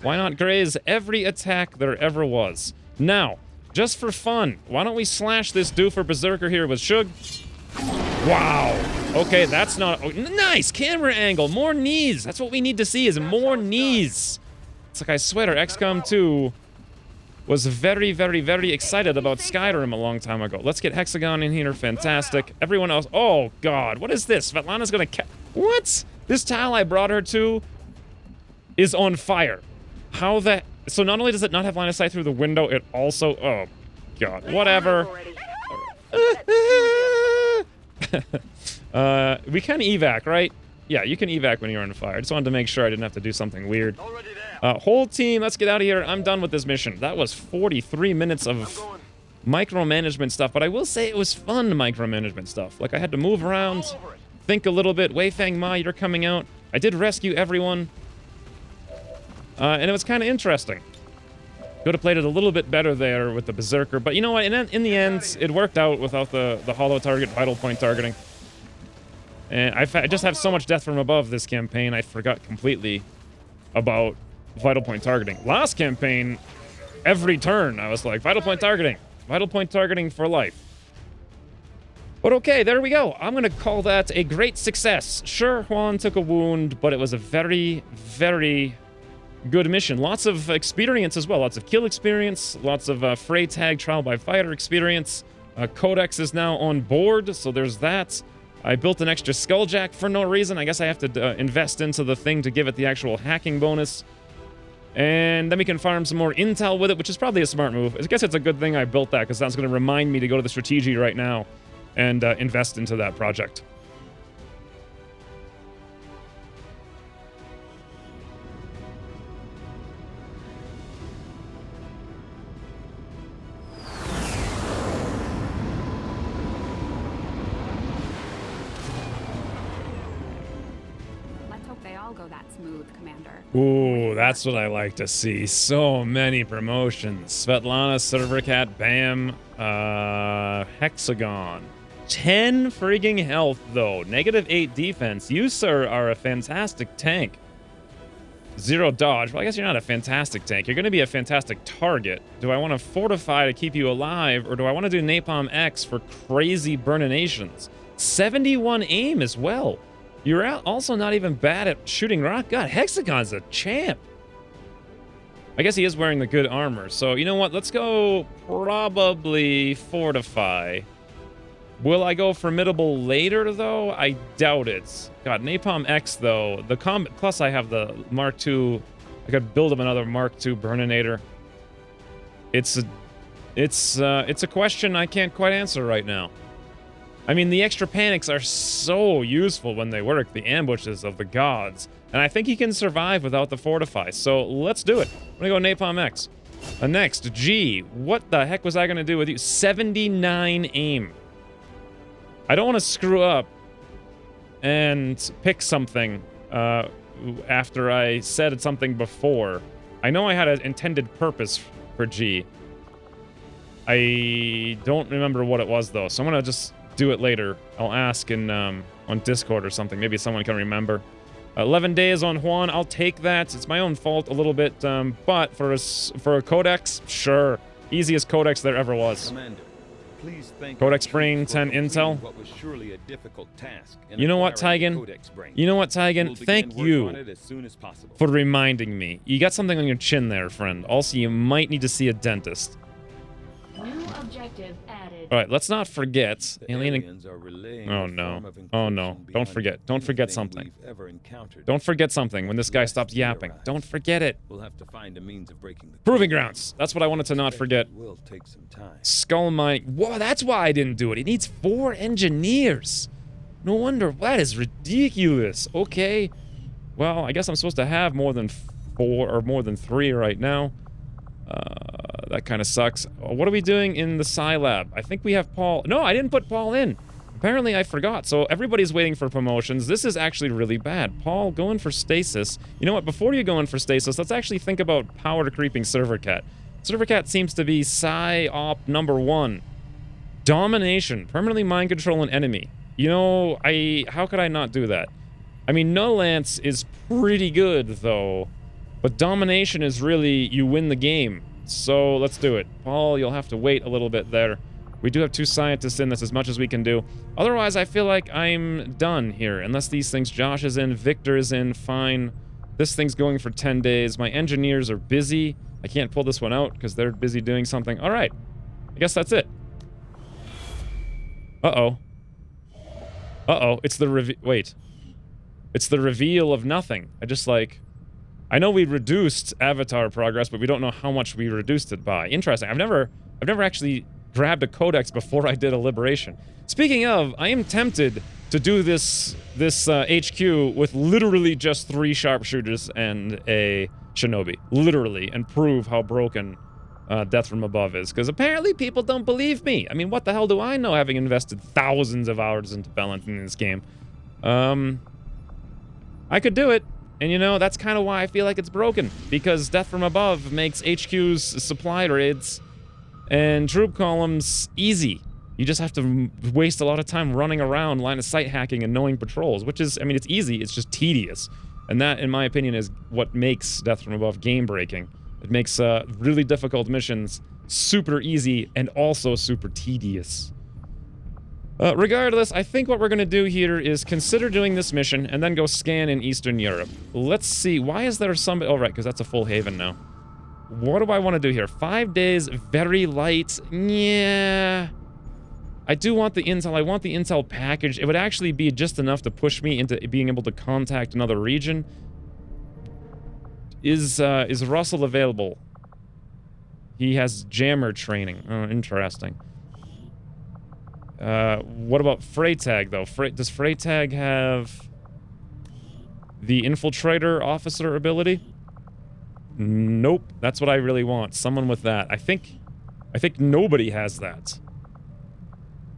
Speaker 1: Why not graze every attack there ever was? Now, just for fun, why don't we slash this doofer Berserker here with Shug? Wow. Okay, that's not... Oh, nice! Camera angle! More knees! That's what we need to see, is more knees! It's like, I swear, XCOM 2 was very, very, very excited about Skyrim a long time ago. Let's get Hexagon in here. Fantastic. Everyone else... Oh, God. What is this? Svetlana's gonna... What? This tile I brought her to is on fire. How the... So not only does it not have line of sight through the window, it also... Oh, God. Whatever. We can evac, right? Yeah, you can evac when you're on fire. I just wanted to make sure I didn't have to do something weird. Whole team, let's get out of here. I'm done with this mission. That was 43 minutes of micromanagement stuff, but I will say it was fun micromanagement stuff. Like, I had to move around, think a little bit. Wei Fang Ma, you're coming out. I did rescue everyone. And it was kind of interesting. Could have played it a little bit better there with the Berserker, but you know what? In the end, it worked out without the hollow target, vital point targeting. And I just have so much death from above this campaign, I forgot completely about vital point targeting. Last campaign, every turn, I was like, vital point targeting for life. But okay, there we go. I'm gonna call that a great success. Sure, Juan took a wound, but it was a very, very good mission. Lots of experience as well. Lots of kill experience, lots of Freytag trial by fire experience. Codex is now on board, so there's that. I built an extra Skulljack for no reason. I guess I have to invest into the thing to give it the actual hacking bonus. And then we can farm some more intel with it, which is probably a smart move. I guess it's a good thing I built that, because that's going to remind me to go to the strategy right now and invest into that project. Ooh, that's what I like to see. So many promotions. Svetlana, Servercat, Bam, Hexagon. 10 frigging health, though. -8 defense. You, sir, are a fantastic tank. 0 dodge. Well, I guess you're not a fantastic tank. You're going to be a fantastic target. Do I want to fortify to keep you alive, or do I want to do Napalm X for crazy burninations? 71 aim as well. You're also not even bad at shooting rock. God, Hexagon's a champ. I guess he is wearing the good armor. So, you know what? Let's go probably fortify. Will I go formidable later, though? I doubt it. God, Napalm X, though. The combat... Plus, I have the Mark II. I could build him another Mark II Burninator. It's a question I can't quite answer right now. I mean, the extra panics are so useful when they work. The ambushes of the gods. And I think he can survive without the fortify. So, let's do it. I'm gonna go Napalm X. Next, G. What the heck was I gonna do with you? 79 aim. I don't want to screw up and pick something after I said something before. I know I had an intended purpose for G. I don't remember what it was, though, so I'm going to just do it later. I'll ask on Discord or something. Maybe someone can remember. 11 days on Juan. I'll take that. It's my own fault a little bit, but for a codex, sure. Easiest codex there ever was.
Speaker 4: Commander. Please thank
Speaker 1: Codex Brain, 10 intel.
Speaker 4: What was surely a difficult task
Speaker 1: you know what, Tygan? You know what, Tygan? Thank you for reminding me. You got something on your chin there, friend. Also, you might need to see a dentist.
Speaker 5: New objective added.
Speaker 1: All right, let's not forget.
Speaker 4: Aliens are relaying
Speaker 1: oh no! Oh no! Don't forget! Don't forget something. Don't forget something. When this guy stops yapping, don't forget it.
Speaker 4: We'll have to find a means of breaking the
Speaker 1: Proving grounds. That's what I wanted to not forget.
Speaker 4: Will take some time.
Speaker 1: Skull mine. Whoa! That's why I didn't do it. He needs 4 engineers. No wonder. That is ridiculous. Okay. Well, I guess I'm supposed to have more than 4 or more than 3 right now. That kind of sucks. What are we doing in the Psi Lab? I think we have Paul. No, I didn't put Paul in. Apparently, I forgot. So everybody's waiting for promotions. This is actually really bad. Paul, go in for stasis. You know what? Before you go in for stasis, let's actually think about power creeping Server Cat. Server Cat seems to be Psi Op #1. Domination. Permanently mind control an enemy. You know, how could I not do that? I mean, No Lance is pretty good, though. But domination is really, you win the game. So let's do it. Paul, you'll have to wait a little bit there. We do have 2 scientists in this, as much as we can do. Otherwise, I feel like I'm done here. Unless these things, Josh is in, Victor is in, fine. This thing's going for 10 days. My engineers are busy. I can't pull this one out because they're busy doing something. All right. I guess that's it. Uh-oh. Uh-oh. It's the wait. It's the reveal of nothing. I know we reduced avatar progress, but we don't know how much we reduced it by. Interesting. I've never actually grabbed a codex before I did a liberation. Speaking of, I am tempted to do this HQ with literally just 3 sharpshooters and a shinobi. Literally, and prove how broken Death from Above is. Because apparently people don't believe me. I mean, what the hell do I know, having invested thousands of hours into balancing this game? I could do it. And you know, that's kind of why I feel like it's broken. Because Death from Above makes HQ's supply raids and troop columns easy. You just have to waste a lot of time running around, line of sight hacking, and knowing patrols. Which is, I mean, it's easy, it's just tedious. And that, in my opinion, is what makes Death from Above game-breaking. It makes really difficult missions super easy and also super tedious. Regardless, I think what we're going to do here is consider doing this mission and then go scan in Eastern Europe. Let's see. Why is there some... Oh, right, because that's a full haven now. What do I want to do here? 5 days, very light. Yeah. I do want the intel. I want the intel package. It would actually be just enough to push me into being able to contact another region. Is Russell available? He has jammer training. Oh, interesting. What about Freytag, though? Does Freytag have the Infiltrator officer ability? Nope. That's what I really want. Someone with that. I think nobody has that,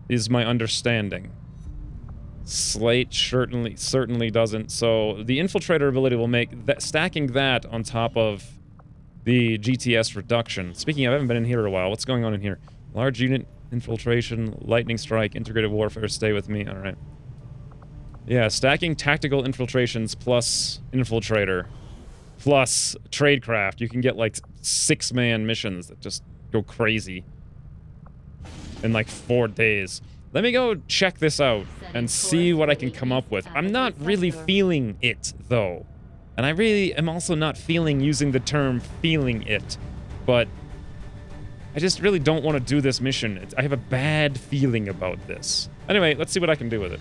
Speaker 1: is my understanding. Slate certainly doesn't. So the Infiltrator ability will make that, stacking that on top of the GTS reduction. Speaking of, I haven't been in here in a while. What's going on in here? Large unit infiltration, lightning strike, integrated warfare, stay with me. All right. Yeah, stacking tactical infiltrations plus infiltrator plus tradecraft, you can get like 6-man missions that just go crazy in like 4 days. Let me go check this out and see what I can come up with. I'm not really feeling it, though. And I really am also not feeling using the term feeling it. But I just really don't want to do this mission. I have a bad feeling about this. Anyway, let's see what I can do with it.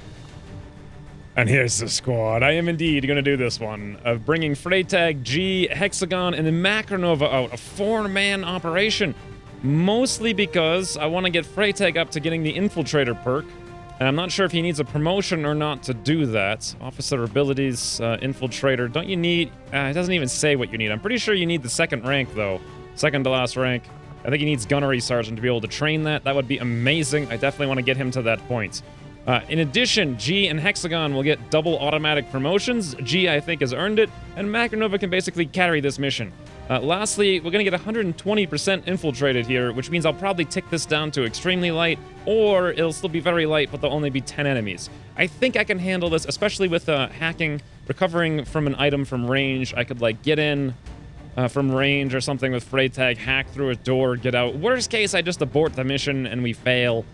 Speaker 1: And here's the squad. I am indeed going to do this one of bringing Freytag, G, Hexagon, and then Macronova out. A 4-man operation. Mostly because I want to get Freytag up to getting the Infiltrator perk. And I'm not sure if he needs a promotion or not to do that. Officer abilities, Infiltrator. Don't you need... it doesn't even say what you need. I'm pretty sure you need the 2nd rank, though. 2nd to last rank. I think he needs Gunnery Sergeant to be able to train that. That would be amazing. I definitely want to get him to that point. In addition, G and Hexagon will get double automatic promotions. G, I think, has earned it, and Macronova can basically carry this mission. Lastly, we're going to get 120% infiltrated here, which means I'll probably tick this down to extremely light, or it'll still be very light, but there'll only be 10 enemies. I think I can handle this, especially with hacking, recovering from an item from range. I could, like, get in from range or something with Freytag, hack through a door, get out. Worst case, I just abort the mission and we fail.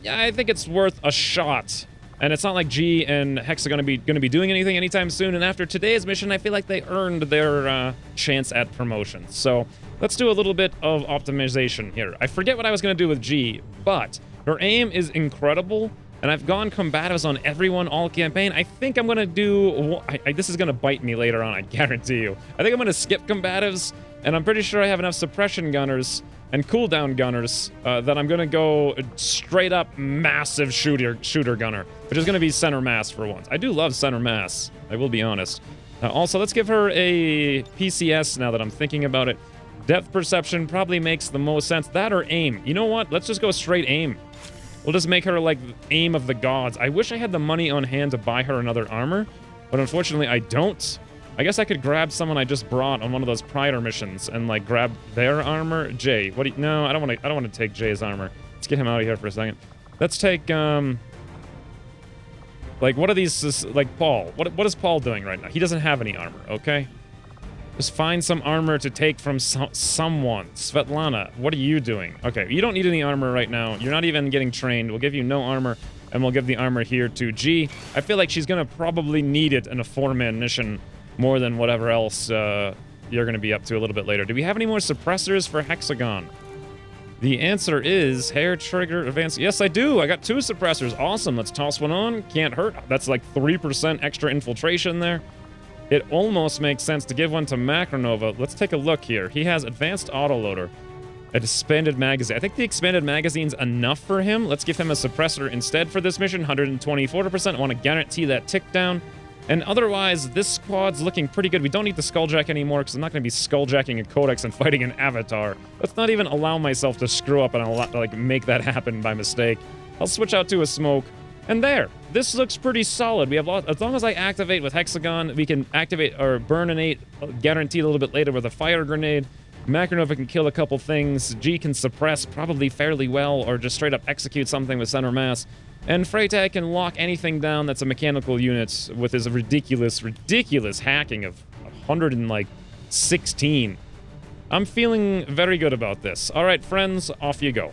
Speaker 1: Yeah, I think it's worth a shot. And it's not like G and Hex are going to be doing anything anytime soon. And after today's mission, I feel like they earned their chance at promotion. So let's do a little bit of optimization here. I forget what I was going to do with G, but her aim is incredible. And I've gone combatives on everyone all campaign. I think I'm going to do... this is going to bite me later on, I guarantee you. I think I'm going to skip combatives. And I'm pretty sure I have enough suppression gunners and cooldown gunners that I'm going to go straight up massive shooter gunner, which is going to be center mass for once. I do love center mass, I will be honest. Also, let's give her a PCS now that I'm thinking about it. Depth perception probably makes the most sense. That or aim. You know what? Let's just go straight aim. We'll just make her like aim of the gods. I wish I had the money on hand to buy her another armor, but unfortunately I don't. I guess I could grab someone I just brought on one of those Prior missions and like grab their armor. Jay, what do you... No, I don't want to take Jay's armor. Let's get him out of here for a second. Let's take like what are these, like Paul? What is Paul doing right now? He doesn't have any armor, okay? Just find some armor to take from someone. Svetlana, what are you doing? Okay, you don't need any armor right now. You're not even getting trained. We'll give you no armor, and we'll give the armor here to G. I feel like she's gonna probably need it in a 4-man mission more than whatever else you're gonna be up to a little bit later. Do we have any more suppressors for Hexagon? The answer is hair trigger advance. Yes, I do. I got 2 suppressors. Awesome. Let's toss one on. Can't hurt. That's like 3% extra infiltration there. It almost makes sense to give one to Macronova. Let's take a look here. He has advanced autoloader, an expanded magazine. I think the expanded magazine's enough for him. Let's give him a suppressor instead for this mission. 124%. I want to guarantee that tick down. And otherwise, this squad's looking pretty good. We don't need the Skulljack anymore because I'm not going to be Skulljacking a codex and fighting an avatar. Let's not even allow myself to screw up and like make that happen by mistake. I'll switch out to a smoke. And there, this looks pretty solid. We have as long as I activate with Hexagon, we can activate or burninate, guaranteed a little bit later with a fire grenade. Macronova can kill a couple things. G can suppress probably fairly well, or just straight up execute something with center mass. And Freytag can lock anything down that's a mechanical unit with his ridiculous hacking of 116. I'm feeling very good about this. All right, friends, off you go.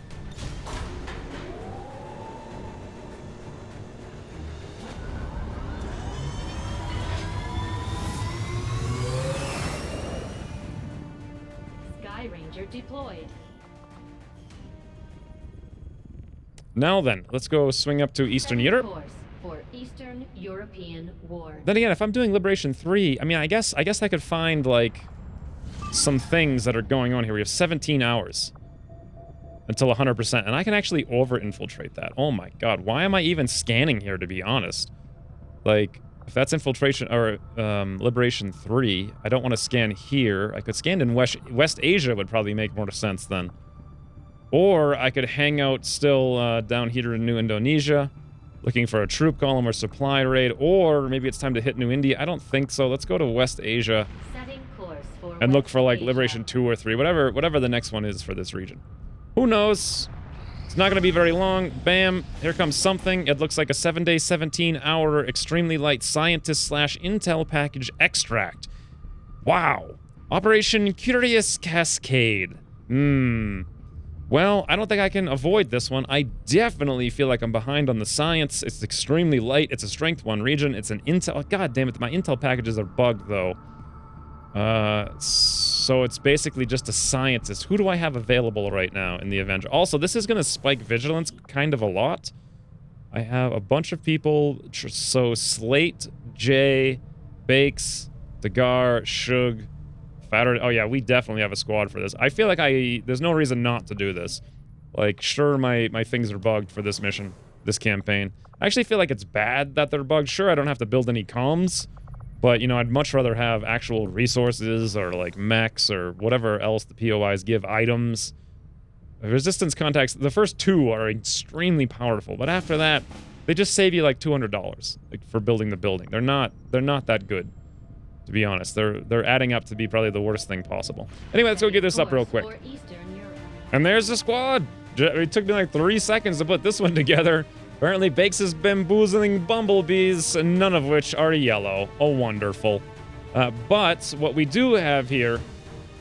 Speaker 5: Deployed.
Speaker 1: Now then, let's go swing up to Eastern Europe.
Speaker 5: Course for Eastern European War.
Speaker 1: Then again, if I'm doing Liberation 3, I mean, I guess I could find like some things that are going on here. We have 17 hours until 100%, and I can actually over-infiltrate that. Oh my god, why am I even scanning here, to be honest? Like, if that's Infiltration or Liberation 3, I don't want to scan here. I could scan in West Asia would probably make more sense then. Or I could hang out still down here in New Indonesia, looking for a troop column or supply raid, or maybe it's time to hit New India. I don't think so. Let's go to West Asia and look for like Liberation 2 or 3, whatever the next one is for this region. Who knows? It's not going to be very long. Bam, here comes something. It looks like a 7-day, 17-hour, extremely light scientist/intel package extract. Wow. Operation Curious Cascade. Well, I don't think I can avoid this one. I definitely feel like I'm behind on the science. It's extremely light. It's a strength 1 region. It's an intel. God damn it, my intel packages are bugged, though. So it's basically just a scientist. Who do I have available right now in the Avenger? Also, this is going to spike vigilance kind of a lot. I have a bunch of people. So Slate, Jay, Bakes, Dagar, Shug, Fatter. Oh yeah, we definitely have a squad for this. I feel like there's no reason not to do this. Like, sure, my things are bugged for this mission, this campaign. I actually feel like it's bad that they're bugged. Sure, I don't have to build any comms, but, you know, I'd much rather have actual resources or, like, mechs or whatever else the POIs give, items. Resistance contacts, the first 2 are extremely powerful, but after that, they just save you, like, $200 like, for building the building. They're not that good. To be honest, they're adding up to be probably the worst thing possible. Anyway, let's go get this up real quick. And there's the squad. It took me like 3 seconds to put this one together. Apparently, Bakes is bamboozling bumblebees, none of which are yellow. Oh, wonderful. But what we do have here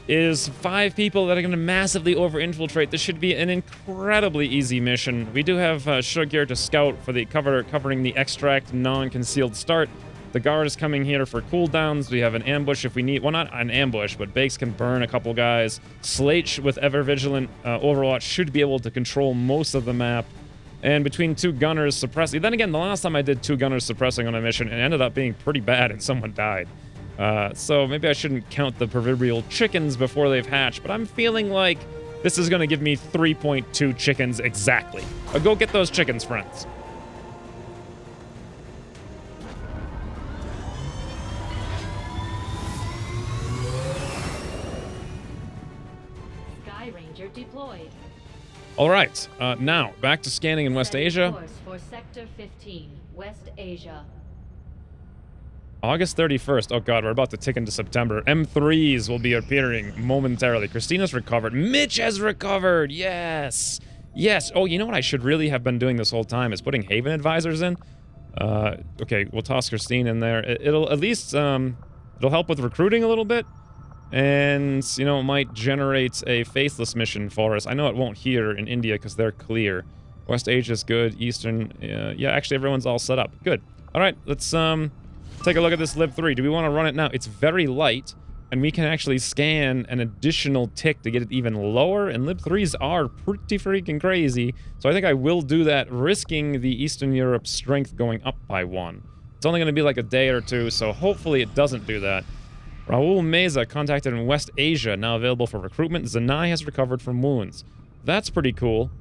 Speaker 1: is 5 people that are going to massively over-infiltrate. This should be an incredibly easy mission. We do have Shug here to scout for the covering the extract non-concealed start. The guard is coming here for cooldowns. We have an ambush if we need... Well, not an ambush, but Bakes can burn a couple guys. Slate with Ever-Vigilant Overwatch should be able to control most of the map. And between 2 gunners suppressing... Then again, the last time I did 2 gunners suppressing on a mission, it ended up being pretty bad and someone died. So maybe I shouldn't count the proverbial chickens before they've hatched, but I'm feeling like this is going to give me 3.2 chickens exactly. Go get those chickens, friends.
Speaker 5: Deployed.
Speaker 1: All right, now back to scanning in West Asia.
Speaker 5: Course for Sector 15, West Asia.
Speaker 1: August 31st. Oh god, we're about to tick into September. M3s will be appearing momentarily. Christina's recovered. Mitch has recovered. Yes. Yes. Oh, you know what I should really have been doing this whole time is putting Haven advisors in. Okay, we'll toss Christine in there. It'll at least it'll help with recruiting a little bit. And, you know, it might generate a faceless mission for us. I know it won't here in India because they're clear. West Asia's good. Eastern, yeah, actually everyone's all set up. Good. All right, let's take a look at this Lib 3. Do we want to run it now? It's very light, and we can actually scan an additional tick to get it even lower, and Lib 3s are pretty freaking crazy. So I think I will do that, risking the Eastern Europe strength going up by 1. It's only going to be like a day or 2, so hopefully it doesn't do that. Raul Meza contacted in West Asia, now available for recruitment. Zanai has recovered from wounds. That's pretty cool.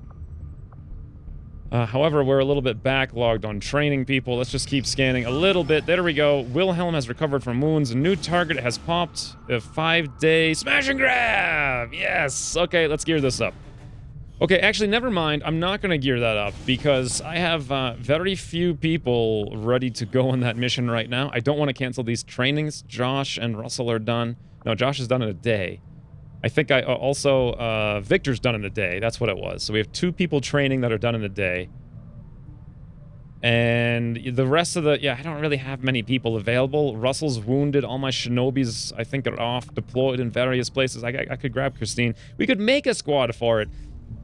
Speaker 1: However, we're a little bit backlogged on training people. Let's just keep scanning a little bit. There we go. Wilhelm has recovered from wounds. A new target has popped. A 5-day smash and grab! Yes! Okay, let's gear this up. Okay, actually, never mind. I'm not going to gear that up because I have very few people ready to go on that mission right now. I don't want to cancel these trainings. Josh and Russell are done. No, Josh is done in a day. I think I also... Victor's done in a day. That's what it was. So we have 2 people training that are done in a day. And the rest of the... Yeah, I don't really have many people available. Russell's wounded. All my shinobis, I think, are off, deployed in various places. I could grab Christine. We could make a squad for it.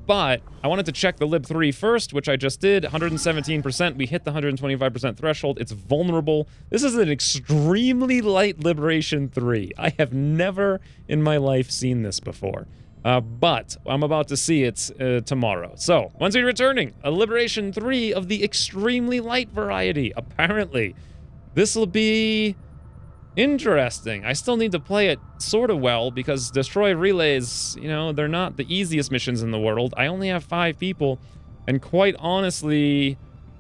Speaker 1: But I wanted to check the Lib 3 first, which I just did. 117%. We hit the 125% threshold. It's vulnerable. This is an extremely light Liberation 3. I have never in my life seen this before. But I'm about to see it tomorrow. So, once we're returning, a Liberation 3 of the extremely light variety, apparently. This will be... interesting. I still need to play it sort of well because Destroy Relays, you know, they're not the easiest missions in the world. I only have 5 people, and quite honestly,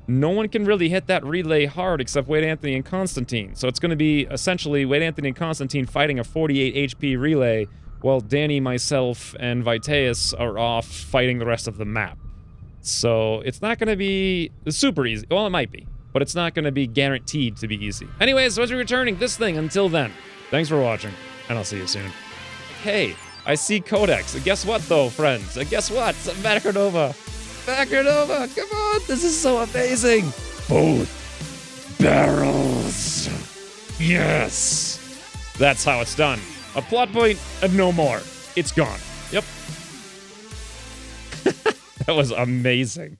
Speaker 1: no one can really hit that relay hard except Wade Anthony and Constantine. So it's going to be essentially Wade Anthony and Constantine fighting a 48 HP relay while Danny, myself, and Viteus are off fighting the rest of the map. So it's not going to be super easy. Well, it might be. But it's not going to be guaranteed to be easy. Anyways, so as we're returning this thing, until then, thanks for watching, and I'll see you soon. Hey, I see Codex. And guess what, though, friends? And guess what? Backernova. Backernova, come on, this is so amazing. Both barrels. Yes. That's how it's done. A plot point and no more. It's gone. Yep. That was amazing.